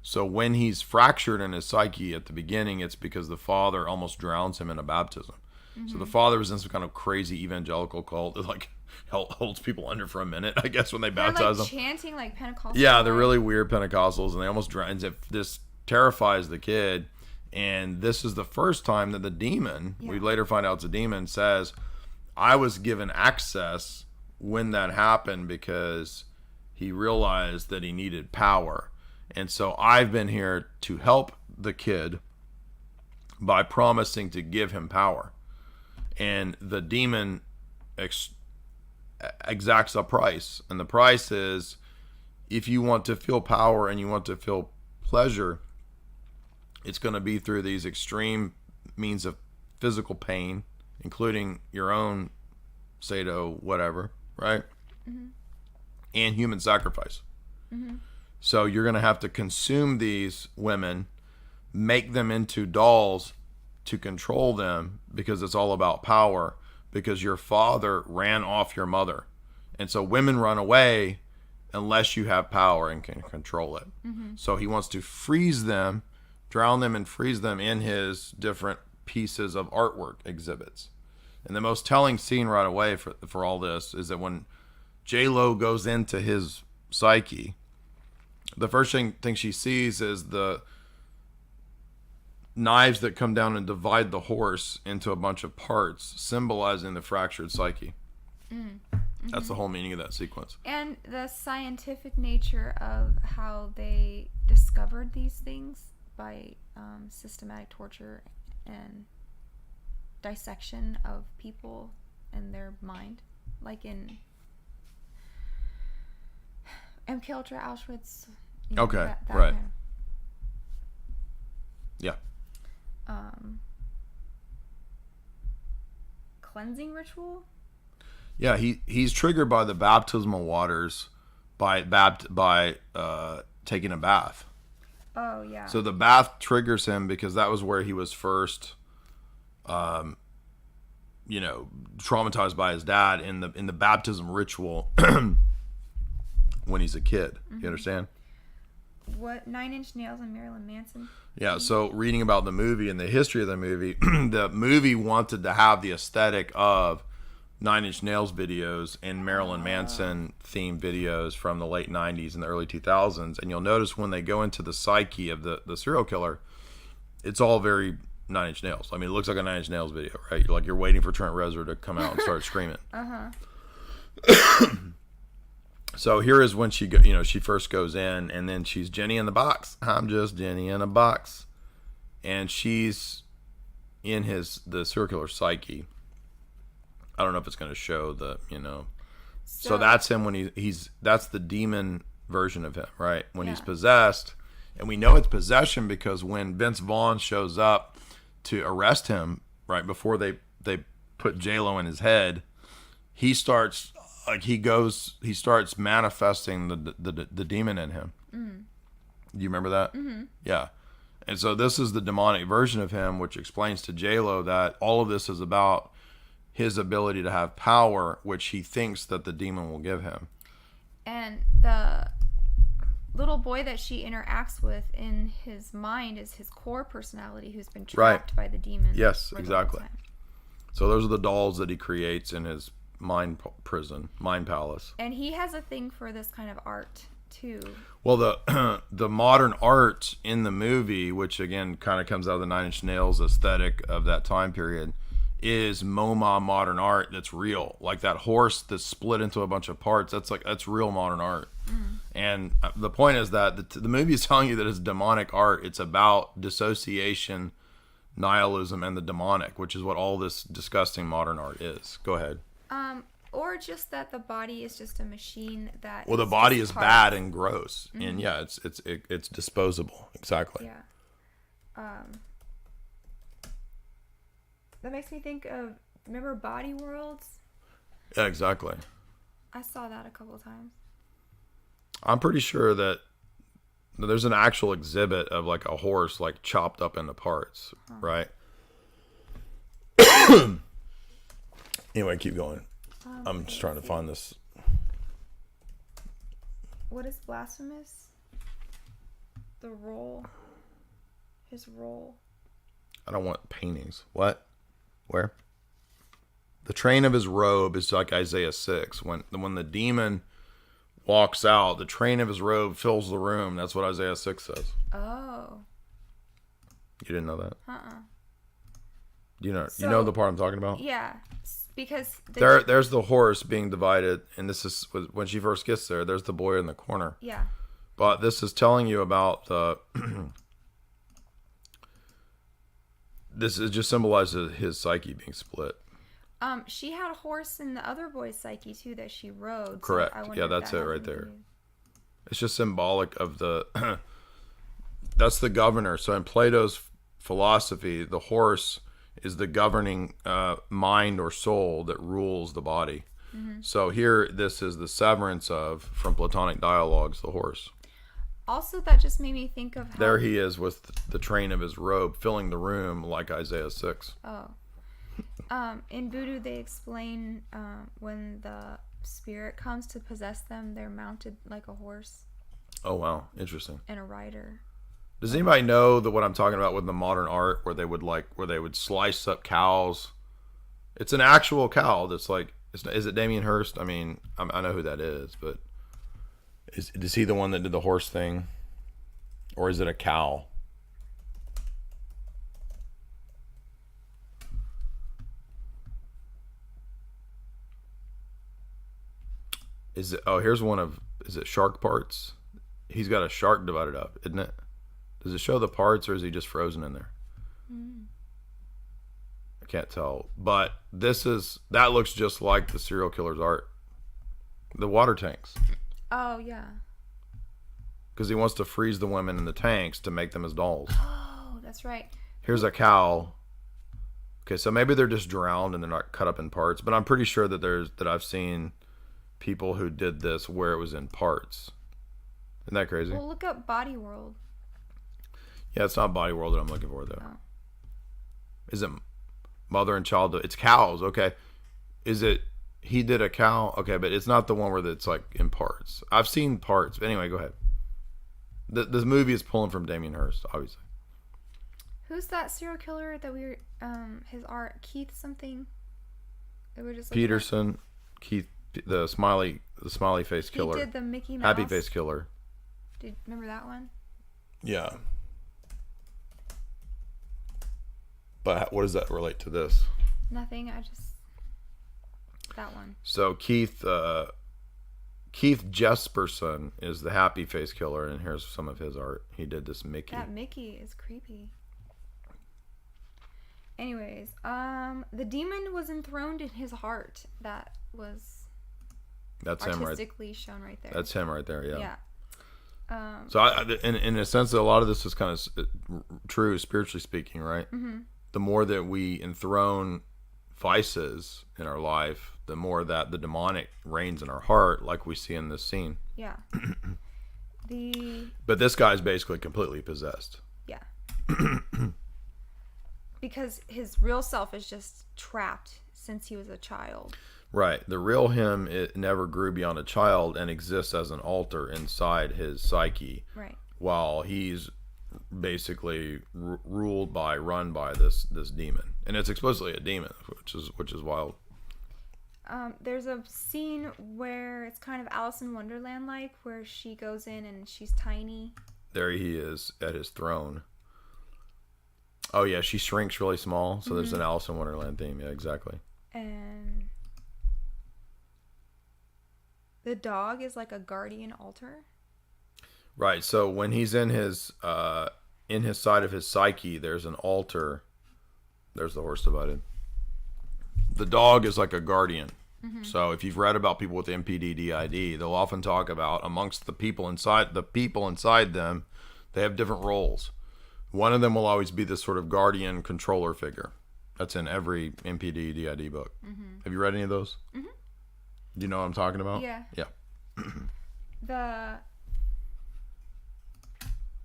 So when he's fractured in his psyche at the beginning, it's because the father almost drowns him in a baptism. Mm-hmm. So the father was in some kind of crazy evangelical cult that holds people under for a minute, I guess, when they baptize them. Chanting like Pentecostal. Yeah, they're really weird Pentecostals, and they almost drown. This terrifies the kid. And this is the first time that the demon, we later find out it's a demon, says, I was given access when that happened because he realized that he needed power. And so I've been here to help the kid by promising to give him power. And the demon exacts a price. And the price is, if you want to feel power and you want to feel pleasure, it's going to be through these extreme means of physical pain, including your own sado, whatever, right? Mm-hmm. And human sacrifice. Mm-hmm. So you're going to have to consume these women make them into dolls to control them, because it's all about power, because your father ran off your mother. And so women run away unless you have power and can control it. So he wants to freeze them, drown them and freeze them in his different pieces of artwork exhibits. And the most telling scene right away for all this is that when J-Lo goes into his psyche, the first thing she sees is the knives that come down and divide the horse into a bunch of parts, symbolizing the fractured psyche. That's the whole meaning of that sequence. And the scientific nature of how they discovered these things by systematic torture and dissection of people and their mind, like in MK Ultra, Auschwitz. Okay, that right. kind Yeah. of, cleansing ritual. Yeah, he's triggered by the baptismal waters by taking a bath. Oh yeah. So the bath triggers him because that was where he was first traumatized by his dad in the baptism ritual when he's a kid. You understand? What, 9 Inch Nails and Marilyn Manson? Yeah, so reading about the movie and the history of the movie, the movie wanted to have the aesthetic of 9 Inch Nails videos and Marilyn Manson themed videos from the late 90s and the early 2000s. And you'll notice when they go into the psyche of the serial killer, it's all very 9 Inch Nails. I mean, it looks like a 9 Inch Nails video, right? You're waiting for Trent Reznor to come out and start screaming. So here is when she first goes in, and then she's Jenny in the box. I'm just Jenny in a box. And she's in the serial killer psyche. I don't know if it's going to show So that's him when that's the demon version of him, right? When he's possessed. And we know it's possession because when Vince Vaughn shows up to arrest him, right before they put J-Lo in his head, he starts manifesting the demon in him. Do you remember that? Yeah. And so this is the demonic version of him, which explains to J-Lo that all of this is about his ability to have power, which he thinks that the demon will give him. And the little boy that she interacts with in his mind is his core personality, who's been trapped by the demon. Yes, exactly. So those are the dolls that he creates in his mind palace. And he has a thing for this kind of art too. Well, the modern art in the movie, which again kind of comes out of the 9 Inch Nails aesthetic of that time period, is MoMA modern art that's real. Like that horse that's split into a bunch of parts, that's real modern art. And the point is that the movie is telling you that it's demonic art. It's about dissociation, nihilism, and the demonic, which is what all this disgusting modern art is. Go ahead. Or just that the body is just a machine that. Well, the body is bad and gross, and yeah, it's disposable. Exactly. Yeah. That makes me think of, remember Body Worlds? Yeah, exactly. I saw that a couple of times. I'm pretty sure that there's an actual exhibit of like a horse like chopped up into parts, right? Anyway, keep going. I'm just trying to find this. What is blasphemous? The role. His role. I don't want paintings. What? Where? The train of his robe is like Isaiah 6. When the demon walks out, the train of his robe fills the room. That's what Isaiah 6 says. Oh. You didn't know that? You So, know the part I'm talking about? Yeah. Because there's the horse being divided, and this is when she first gets there. There's the boy in the corner. Yeah. But this is telling you about the. This is just symbolizes his psyche being split. She had a horse in the other boy's psyche too that she rode. Correct. So Yeah, that's it right there. It's just symbolic of the. That's the governor. So in Plato's philosophy, the horse is the governing mind or soul that rules the body. So here, this is the severance from Platonic dialogues, the horse. Also, that just made me think of how... There he is with the train of his robe filling the room like Isaiah 6. Oh. In Voodoo, they explain when the spirit comes to possess them, they're mounted like a horse. Oh, wow. Interesting. And a rider. Does anybody know that what I'm talking about with the modern art where they would slice up cows? It's an actual cow that's like, is it Damien Hirst? I mean, I know who that is, but is he the one that did the horse thing? Or is it a cow? Is it shark parts? He's got a shark divided up, isn't it? Does it show the parts or is he just frozen in there? I can't tell. But that looks just like the serial killer's art. The water tanks. Oh, yeah. Because he wants to freeze the women in the tanks to make them as dolls. Oh, that's right. Here's a cow. Okay, so maybe they're just drowned and they're not cut up in parts. But I'm pretty sure that I've seen people who did this where it was in parts. Isn't that crazy? Well, look up Body World. Yeah, it's not Body World that I'm looking for, though. Oh. Is it mother and child? It's cows, okay. Is it he did a cow? Okay, but it's not the one where it's like in parts. I've seen parts. But anyway, go ahead. This movie is pulling from Damien Hirst, obviously. Who's that serial killer that we were, his art, Keith something? That we're just Peterson, Keith, the smiley face killer. He did the Mickey Mouse. Happy face killer. Remember that one? Yeah. But what does that relate to this? Nothing. That one. So Keith Jesperson is the happy face killer, and here's some of his art. He did this Mickey. That Mickey is creepy. Anyways, the demon was enthroned in his heart. That's him right. Artistically shown right there. That's him right there. Yeah. Yeah. So in a sense, a lot of this is kind of true, spiritually speaking, right? Mm-hmm. The more that we enthrone vices in our life, the more that the demonic reigns in our heart, like we see in this scene. Yeah. But this guy's basically completely possessed. Yeah. Because his real self is just trapped since he was a child. Right. The real him, it never grew beyond a child and exists as an altar inside his psyche. Right. While he's basically run by this demon, and it's explicitly a demon, which is wild. There's a scene where it's kind of Alice in Wonderland like, where she goes in and she's tiny. There he is at his throne. Oh yeah, she shrinks really small, so there's an Alice in Wonderland theme. Yeah, exactly. And the dog is like a guardian altar. Right. So when he's in his side of his psyche, there's an altar. There's the horse divided. The dog is like a guardian. Mm-hmm. So if you've read about people with MPD/DID, they'll often talk about amongst the people inside them, they have different roles. One of them will always be this sort of guardian controller figure. That's in every MPD/DID book. Mm-hmm. Have you read any of those? Mm-hmm. Do you know what I'm talking about? Yeah. Yeah.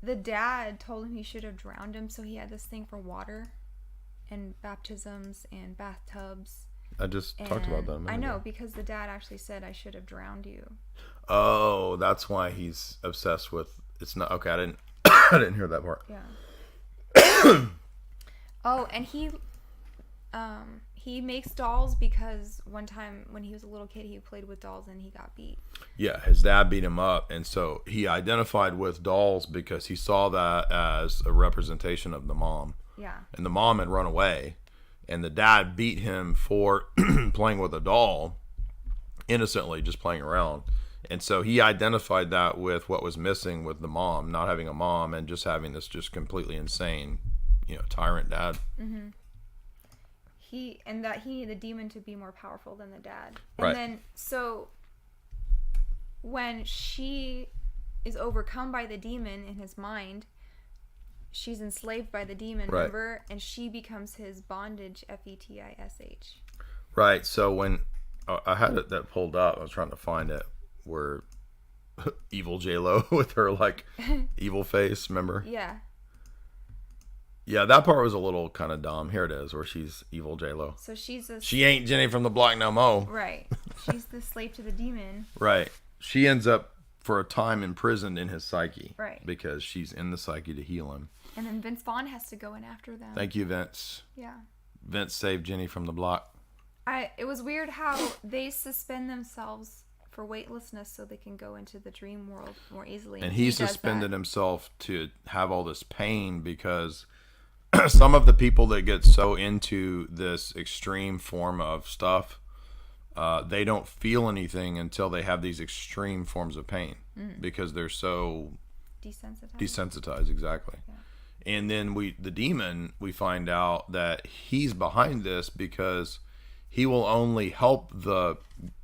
The dad told him he should have drowned him, so he had this thing for water and baptisms and bathtubs. I just talked about that. I know, because the dad actually said, I should have drowned you. Oh, that's why he's obsessed with... It's not... Okay, I didn't hear that part. Yeah. Oh, and he makes dolls because one time when he was a little kid, he played with dolls and he got beat. Yeah, his dad beat him up, and so he identified with dolls because he saw that as a representation of the mom. Yeah. And the mom had run away, and the dad beat him for playing with a doll, innocently, just playing around. And so he identified that with what was missing with the mom, not having a mom and just having this just completely insane, tyrant dad. Mm-hmm. He needed the demon to be more powerful than the dad. Right. And then, so when she is overcome by the demon in his mind, she's enslaved by the demon, right. Remember? And she becomes his bondage, Fetish. Right. So when I had that pulled up, I was trying to find it where evil J-Lo with her like evil face, remember? Yeah. Yeah, that part was a little kind of dumb. Here it is, where she's evil J-Lo. So she ain't Jenny from the block no mo. Right. She's the slave to the demon. Right. She ends up for a time imprisoned in his psyche. Right. Because she's in the psyche to heal him. And then Vince Vaughn has to go in after them. Thank you, Vince. Yeah. Vince saved Jenny from the block. It was weird how they suspend themselves for weightlessness so they can go into the dream world more easily. And he suspended himself to have all this pain because some of the people that get so into this extreme form of stuff, they don't feel anything until they have these extreme forms of pain because they're so desensitized. Exactly. Yeah. And then the demon, we find out that he's behind this because he will only help the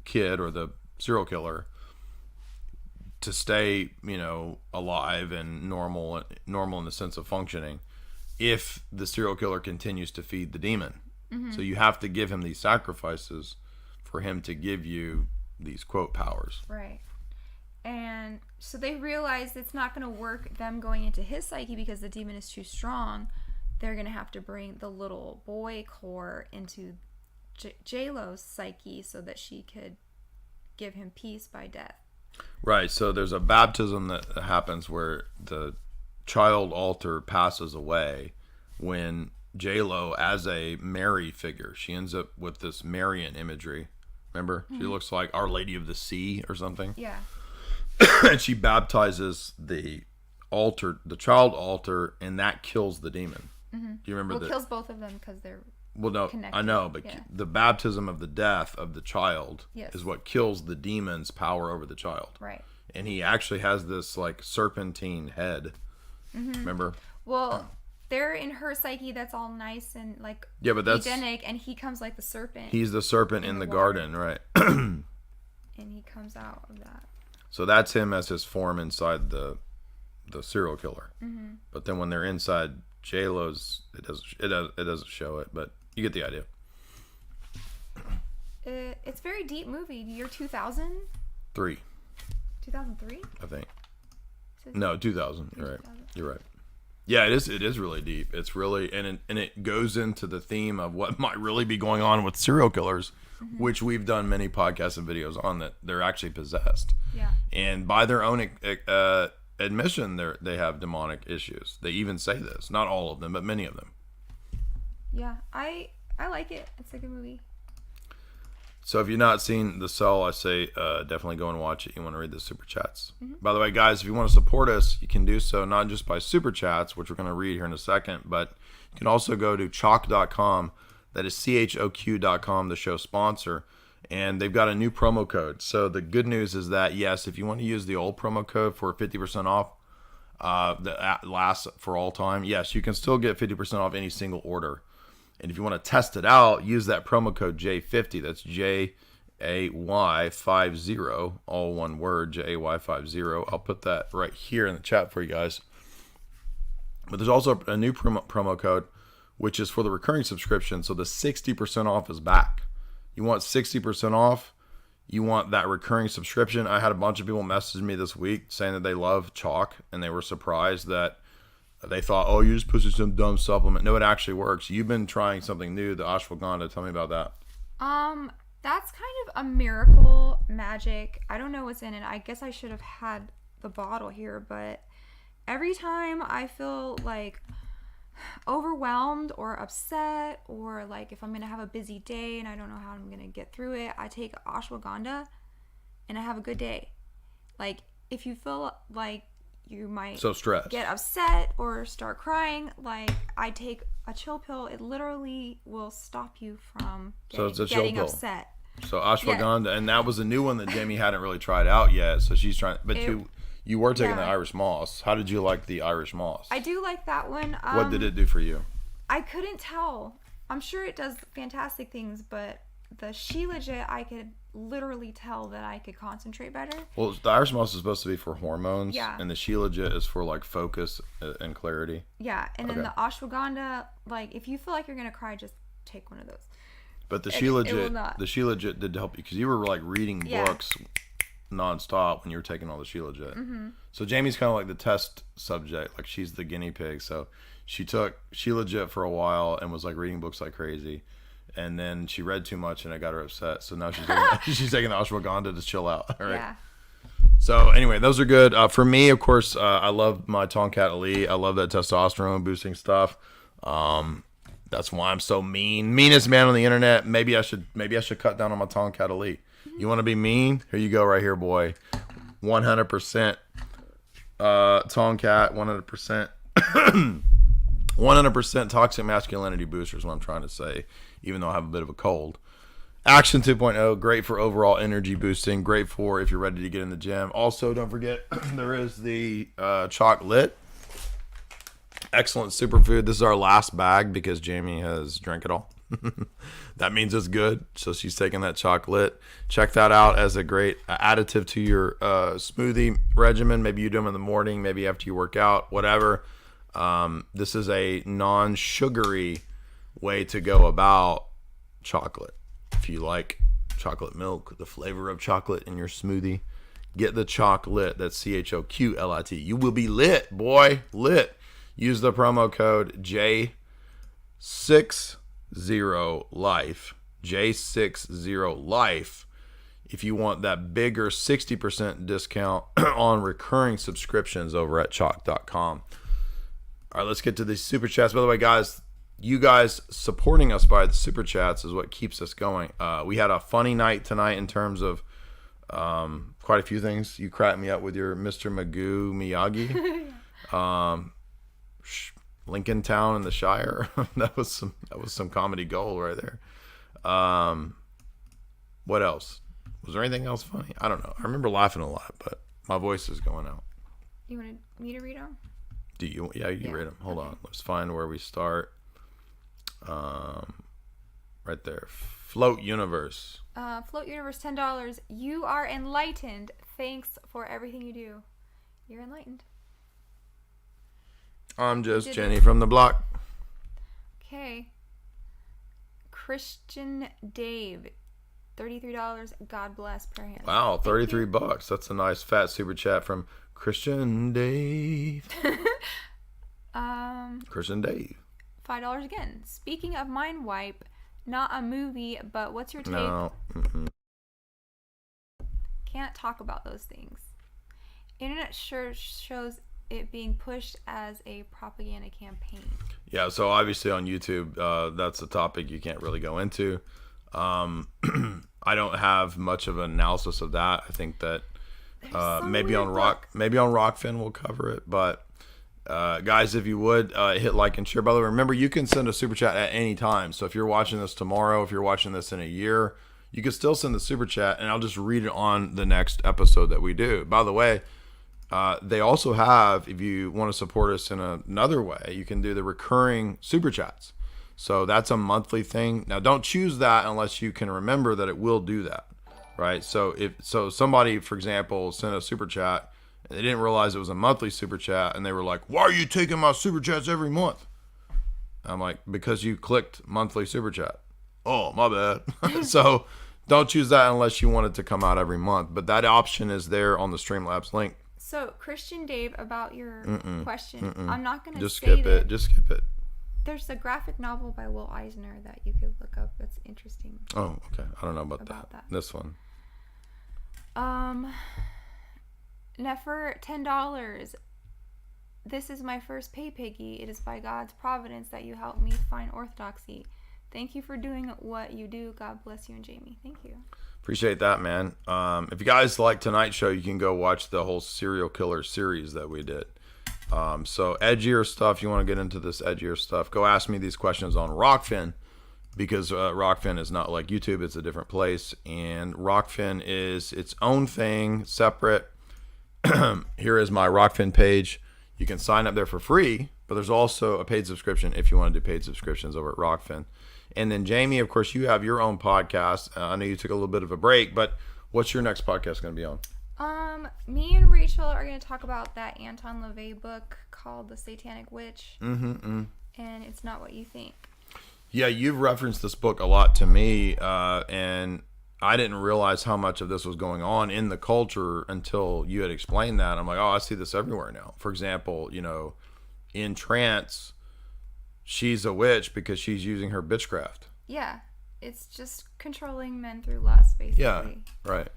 kid or the serial killer to stay, alive and normal in the sense of functioning if the serial killer continues to feed the demon. So you have to give him these sacrifices for him to give you these quote powers. Right. And so they realize it's not going to work them going into his psyche because the demon is too strong. They're going to have to bring the little boy core into J-Lo's psyche so that she could give him peace by death. Right. So there's a baptism that happens where the child altar passes away when J-Lo, as a Mary figure, she ends up with this Marian imagery. Remember? She looks like Our Lady of the Sea or something. Yeah. And she baptizes the child altar, and that kills the demon. Do you remember that? It kills both of them because they're connected. I know, but the baptism of the death of the child is what kills the demon's power over the child. Right. And he actually has this like serpentine head. Remember? Well, they're in her psyche that's all nice and like Edenic, and he comes like the serpent. He's the serpent in the garden, right? And he comes out of that. So that's him as his form inside the serial killer. But then when they're inside J-Lo's, it doesn't show it, but you get the idea. It's a very deep movie. Year 2000? 2003? I think. No, 2000. You're right. You're right. Yeah, it is really deep. It's really and it goes into the theme of what might really be going on with serial killers, which we've done many podcasts and videos on, that they're actually possessed. Yeah. And by their own admission, they have demonic issues. They even say this. Not all of them, but many of them. Yeah, I like it. It's a good movie. So if you've not seen The Cell, I say definitely go and watch it. You want to read the super chats. By the way, guys, if you want to support us, you can do so not just by super chats, which we're going to read here in a second, but you can also go to chalk.com. That is CHOQ.com, the show sponsor. And they've got a new promo code. So the good news is that, yes, if you want to use the old promo code for 50% off, that lasts for all time, yes, you can still get 50% off any single order. And if you want to test it out, use that promo code J50. That's JAY50, all one word, JAY50. I'll put that right here in the chat for you guys. But there's also a new promo code, which is for the recurring subscription. So the 60% off is back. You want 60% off? You want that recurring subscription? I had a bunch of people message me this week saying that they love Chalk, and they were surprised that they thought, oh, you're just pushing some dumb supplement. No, it actually works. You've been trying something new, the ashwagandha. Tell me about that. That's kind of a miracle magic. I don't know what's in it. I guess I should have had the bottle here, but every time I feel like overwhelmed or upset, or like if I'm going to have a busy day and I don't know how I'm going to get through it, I take ashwagandha and I have a good day. Like if you feel like you might get upset or start crying, like I take a chill pill. It literally will stop you from getting upset. So ashwagandha, and that was a new one that Jamie hadn't really tried out yet. So she's trying, but you were taking the Irish moss. How did you like the Irish moss? I do like that one. What did it do for you? I couldn't tell. I'm sure it does fantastic things, but the Shilajit, I could literally tell that I could concentrate better. Well, the Irish moss is supposed to be for hormones, and the Shilajit is for like focus and clarity. Yeah, and then the ashwagandha, like if you feel like you're gonna cry, just take one of those. But the Shilajit did help you because you were like reading books nonstop when you were taking all the Shilajit. So Jamie's kind of like the test subject, like she's the guinea pig. So she took Shilajit for a while and was like reading books like crazy, and then she read too much and it got her upset. So now she's taking, she's taking the ashwagandha to chill out. All right. Yeah. So anyway, those are good. For me, of course, I love my Tomcat Elite. I love that testosterone boosting stuff. That's why I'm so mean. Meanest man on the internet. Maybe I should cut down on my Tomcat Elite. You want to be mean? Here you go, right here, boy. 100% Tomcat. 100%. 100% toxic masculinity booster is what I'm trying to say. Even though I have a bit of a cold. Action 2.0, great for overall energy boosting. Great for if you're ready to get in the gym. Also, don't forget there is the chocolate. Excellent superfood. This is our last bag because Jamie has drank it all. That means it's good. So she's taking that chocolate. Check that out as a great additive to your smoothie regimen. Maybe you do them in the morning, maybe after you work out, whatever. This is a non-sugary way to go about chocolate. If you like chocolate milk, the flavor of chocolate in your smoothie, get the chocolate. That's CHOQLIT. You will be lit, boy. Lit. Use the promo code J60Life. J60Life. If you want that bigger 60% discount on recurring subscriptions over at chalk.com. All right, let's get to these super chats. By the way, guys, you guys supporting us by the super chats is what keeps us going. We had a funny night tonight in terms of quite a few things. You cracked me up with your Mr. Magoo Miyagi. Lincoln Town in the Shire. that was some comedy gold right there. What else? Was there anything else funny? I don't know. I remember laughing a lot, but my voice is going out. You wanted me to read them? Do you? Yeah, you read them. Hold on. Let's find where we start. Right there. Float Universe. Float Universe, $10. You are enlightened. Thanks for everything you do. You're enlightened. I'm just Jenny from the block. Okay. Christian Dave, $33. God bless. Prayer hands. Wow, $33. That's a nice fat super chat from Christian Dave. Christian Dave. $5 again. Speaking of Mind Wipe, not a movie, but what's your take? No. Can't talk about those things. Internet sure shows it being pushed as a propaganda campaign. Yeah, so obviously on YouTube, that's a topic you can't really go into. I don't have much of an analysis of that. I think that maybe on Rockfin we'll cover it, but guys, if you would hit like and share. By the way, remember you can send a super chat at any time. So if you're watching this tomorrow, if you're watching this in a year, you can still send the super chat, and I'll just read it on the next episode that we do. By the way, they also have, if you want to support us in another way, you can do the recurring super chats. So that's a monthly thing. Now, don't choose that unless you can remember that it will do that, right? So if somebody, for example, sent a super chat and they didn't realize it was a monthly super chat, and they were like, "Why are you taking my super chats every month?" I'm like, "Because you clicked monthly super chat." Oh, my bad. So don't choose that unless you want it to come out every month. But that option is there on the Streamlabs link. So, Christian Dave, about your question, I'm not going to Just say skip that. it. Just skip it. There's a graphic novel by Will Eisner that you could look up. It's interesting. Oh, okay. I don't know about that. This one. Nefer, $10. This is my first pay piggy. It is by God's providence that you helped me find orthodoxy. Thank you for doing what you do. God bless you and Jamie. Thank you. Appreciate that, man. If you guys like tonight's show, you can go watch the whole serial killer series that we did. So edgier stuff, you want to get into this edgier stuff, go ask me these questions on Rockfin, because Rockfin is not like YouTube. It's a different place, and Rockfin is its own thing, separate. Here is my Rockfin page. You can sign up there for free, but there's also a paid subscription if you want to do paid subscriptions over at Rockfin. And then Jamie, of course, you have your own podcast. I know you took a little bit of a break, but what's your next podcast going to be on? Me and Rachel are going to talk about that Anton LaVey book called The Satanic Witch. And It's Not What You Think. Yeah, you've referenced this book a lot to me, and I didn't realize how much of this was going on in the culture until you had explained that. I'm like, oh, I see this everywhere now. For example, you know, in trance, she's a witch because she's using her bitchcraft. Yeah. It's just controlling men through lust, basically. Yeah, right.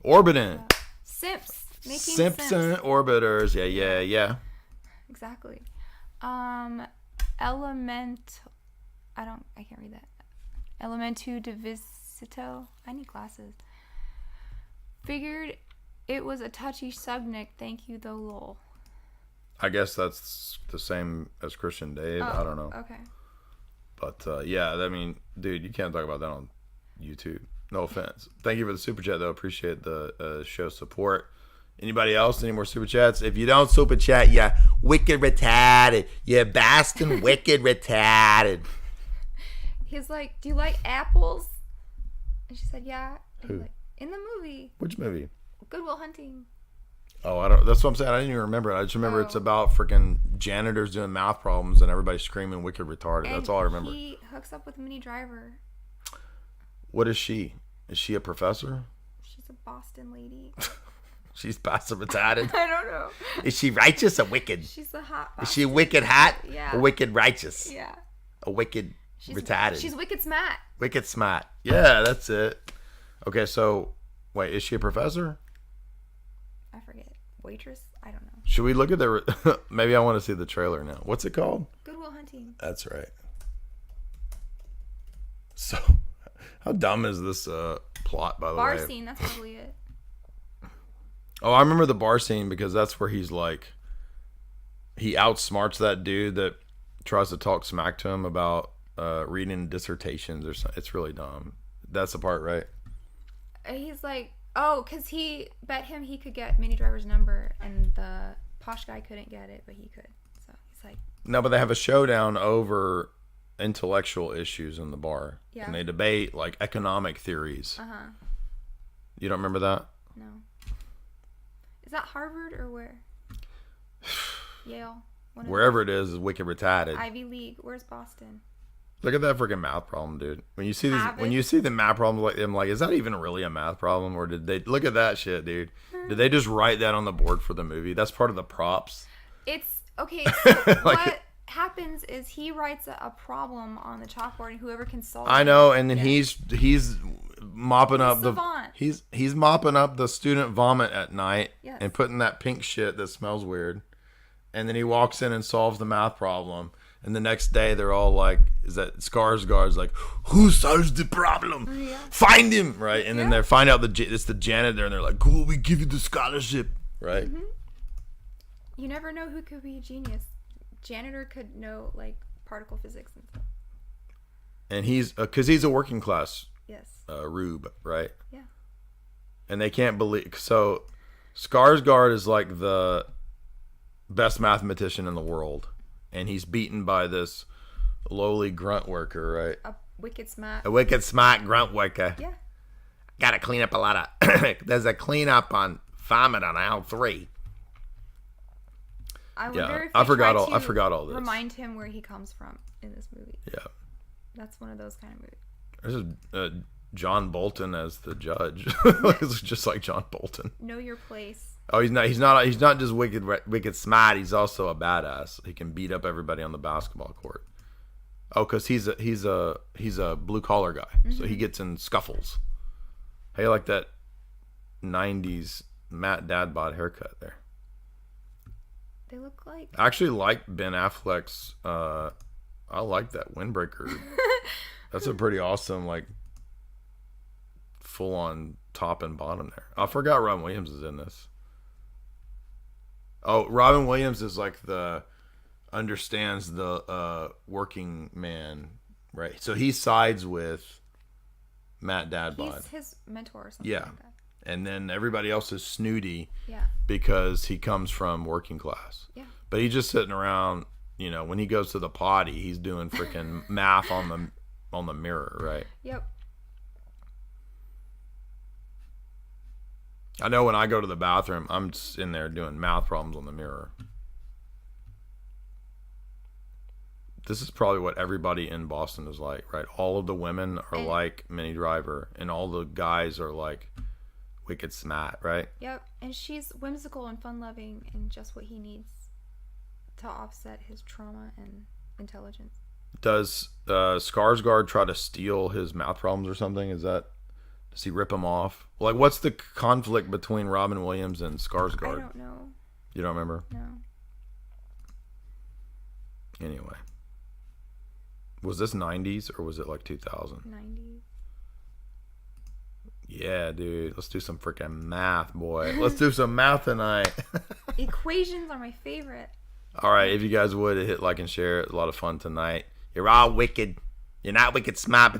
Orbiting. Simps. Making Simpson simps. orbiters. Yeah. Exactly. I can't read that. Elementu divisito. I need glasses. Figured it was a touchy subject. Thank you, though, lol. I guess that's the same as Christian Dave. I don't know. Okay. But yeah, I mean, dude, you can't talk about that on YouTube. No offense. Thank you for the super chat, though. Appreciate the show support. Anybody else? Any more super chats? If you don't super chat, you're wicked retarded. You're bastard wicked retarded. He's like, do you like apples? And she said, yeah. And Who? he's like, in the movie. Which movie? Good Will Hunting. Oh, I don't. That's what I'm saying. I didn't even remember it. I just remember it's about freaking janitors doing math problems and everybody screaming wicked retarded. And that's all I remember. He hooks up with Minnie Driver. What is she? Is she a professor? She's a Boston lady. She's bastard retarded. I don't know. Is she righteous or wicked? She's the hot Is she wicked hot? Yeah. Or wicked righteous? Yeah. A wicked retarded. She's wicked smart. Wicked smart. Yeah, that's it. Okay, so wait, is she a professor? I forget. Waitress? I don't know. Should we look at the? Maybe I want to see the trailer now. What's it called? Good Will Hunting. That's right. So, how dumb is this plot, by the way? Bar scene. That's probably it. Oh, I remember the bar scene because that's where he's like, he outsmarts that dude that tries to talk smack to him about reading dissertations or something. It's really dumb. That's the part, right? He's like, oh, because he bet him he could get Minnie Driver's number, and the posh guy couldn't get it, but he could. So he's like, No, but they have a showdown over intellectual issues in the bar. Yeah. And they debate like economic theories. You don't remember that? No. Is that Harvard or where? Yale. Wherever it is wicked retarded. Ivy League. Where's Boston? Look at that freaking math problem, dude. When you see these, when you see the math problems like I'm like, is that even really a math problem, or did they look at that shit, dude? Did they just write that on the board for the movie? That's part of the props. It's okay. So what happens is he writes a problem on the chalkboard, and whoever can solve it. I know, and then he's mopping up savant. he's mopping up the student vomit at night Yes. and putting that pink shit that smells weird, and then he walks in and solves the math problem. And the next day, they're all like, is that Skarsgård's like, who solves the problem? Yeah. Find him, right? And then they find out it's the janitor, and they're like, cool, we give you the scholarship, right? Mm-hmm. You never know who could be a genius. Janitor could know, like, particle physics and stuff. And he's, because he's a working class Yes. rube, right? Yeah. And they can't believe, so Skarsgård is like the best mathematician in the world. And he's beaten by this lowly grunt worker, right? A wicked smart. A wicked smart grunt worker. Yeah. Gotta clean up a lot of... There's a cleanup on vomit on aisle 3. I wonder if I they forgot tried all. I to forgot all this. Remind him where he comes from in this movie. Yeah. That's one of those kind of movies. This is John Bolton as the judge. It's just like John Bolton. Know your place. Oh, he's not just wicked smart. He's also a badass. He can beat up everybody on the basketball court. Oh, because he's a blue collar guy, so he gets in scuffles. Hey, like that '90s Matt Dadbod haircut there. They look like. I actually like Ben Affleck's. I like that windbreaker. That's a pretty awesome, like, full on top and bottom there. I forgot Robin Williams is in this. Oh, Robin Williams is like understands the working man, right? So he sides with Matt Dadbod. He's his mentor or something Yeah. like that. And then everybody else is snooty Yeah. because he comes from working class. Yeah. But he's just sitting around, when he goes to the potty, he's doing freaking math on the mirror, right? Yep. I know when I go to the bathroom, I'm just in there doing math problems on the mirror. this is probably what everybody in Boston is like, right? All of the women are like Minnie Driver, and all the guys are like wicked smart, right? Yep, and she's whimsical and fun-loving and just what he needs to offset his trauma and intelligence. Does Skarsgård try to steal his mouth problems or something? Does he rip him off? Like, what's the conflict between Robin Williams and Skarsgård? I don't know. You don't remember? No. Anyway. Was this 90s or was it like 2000? 90s. Yeah, dude. Let's do some freaking math, boy. Let's do some math tonight. Equations are my favorite. All right, if you guys would hit like and share, a lot of fun tonight. You're all wicked. You're not wicked smart, but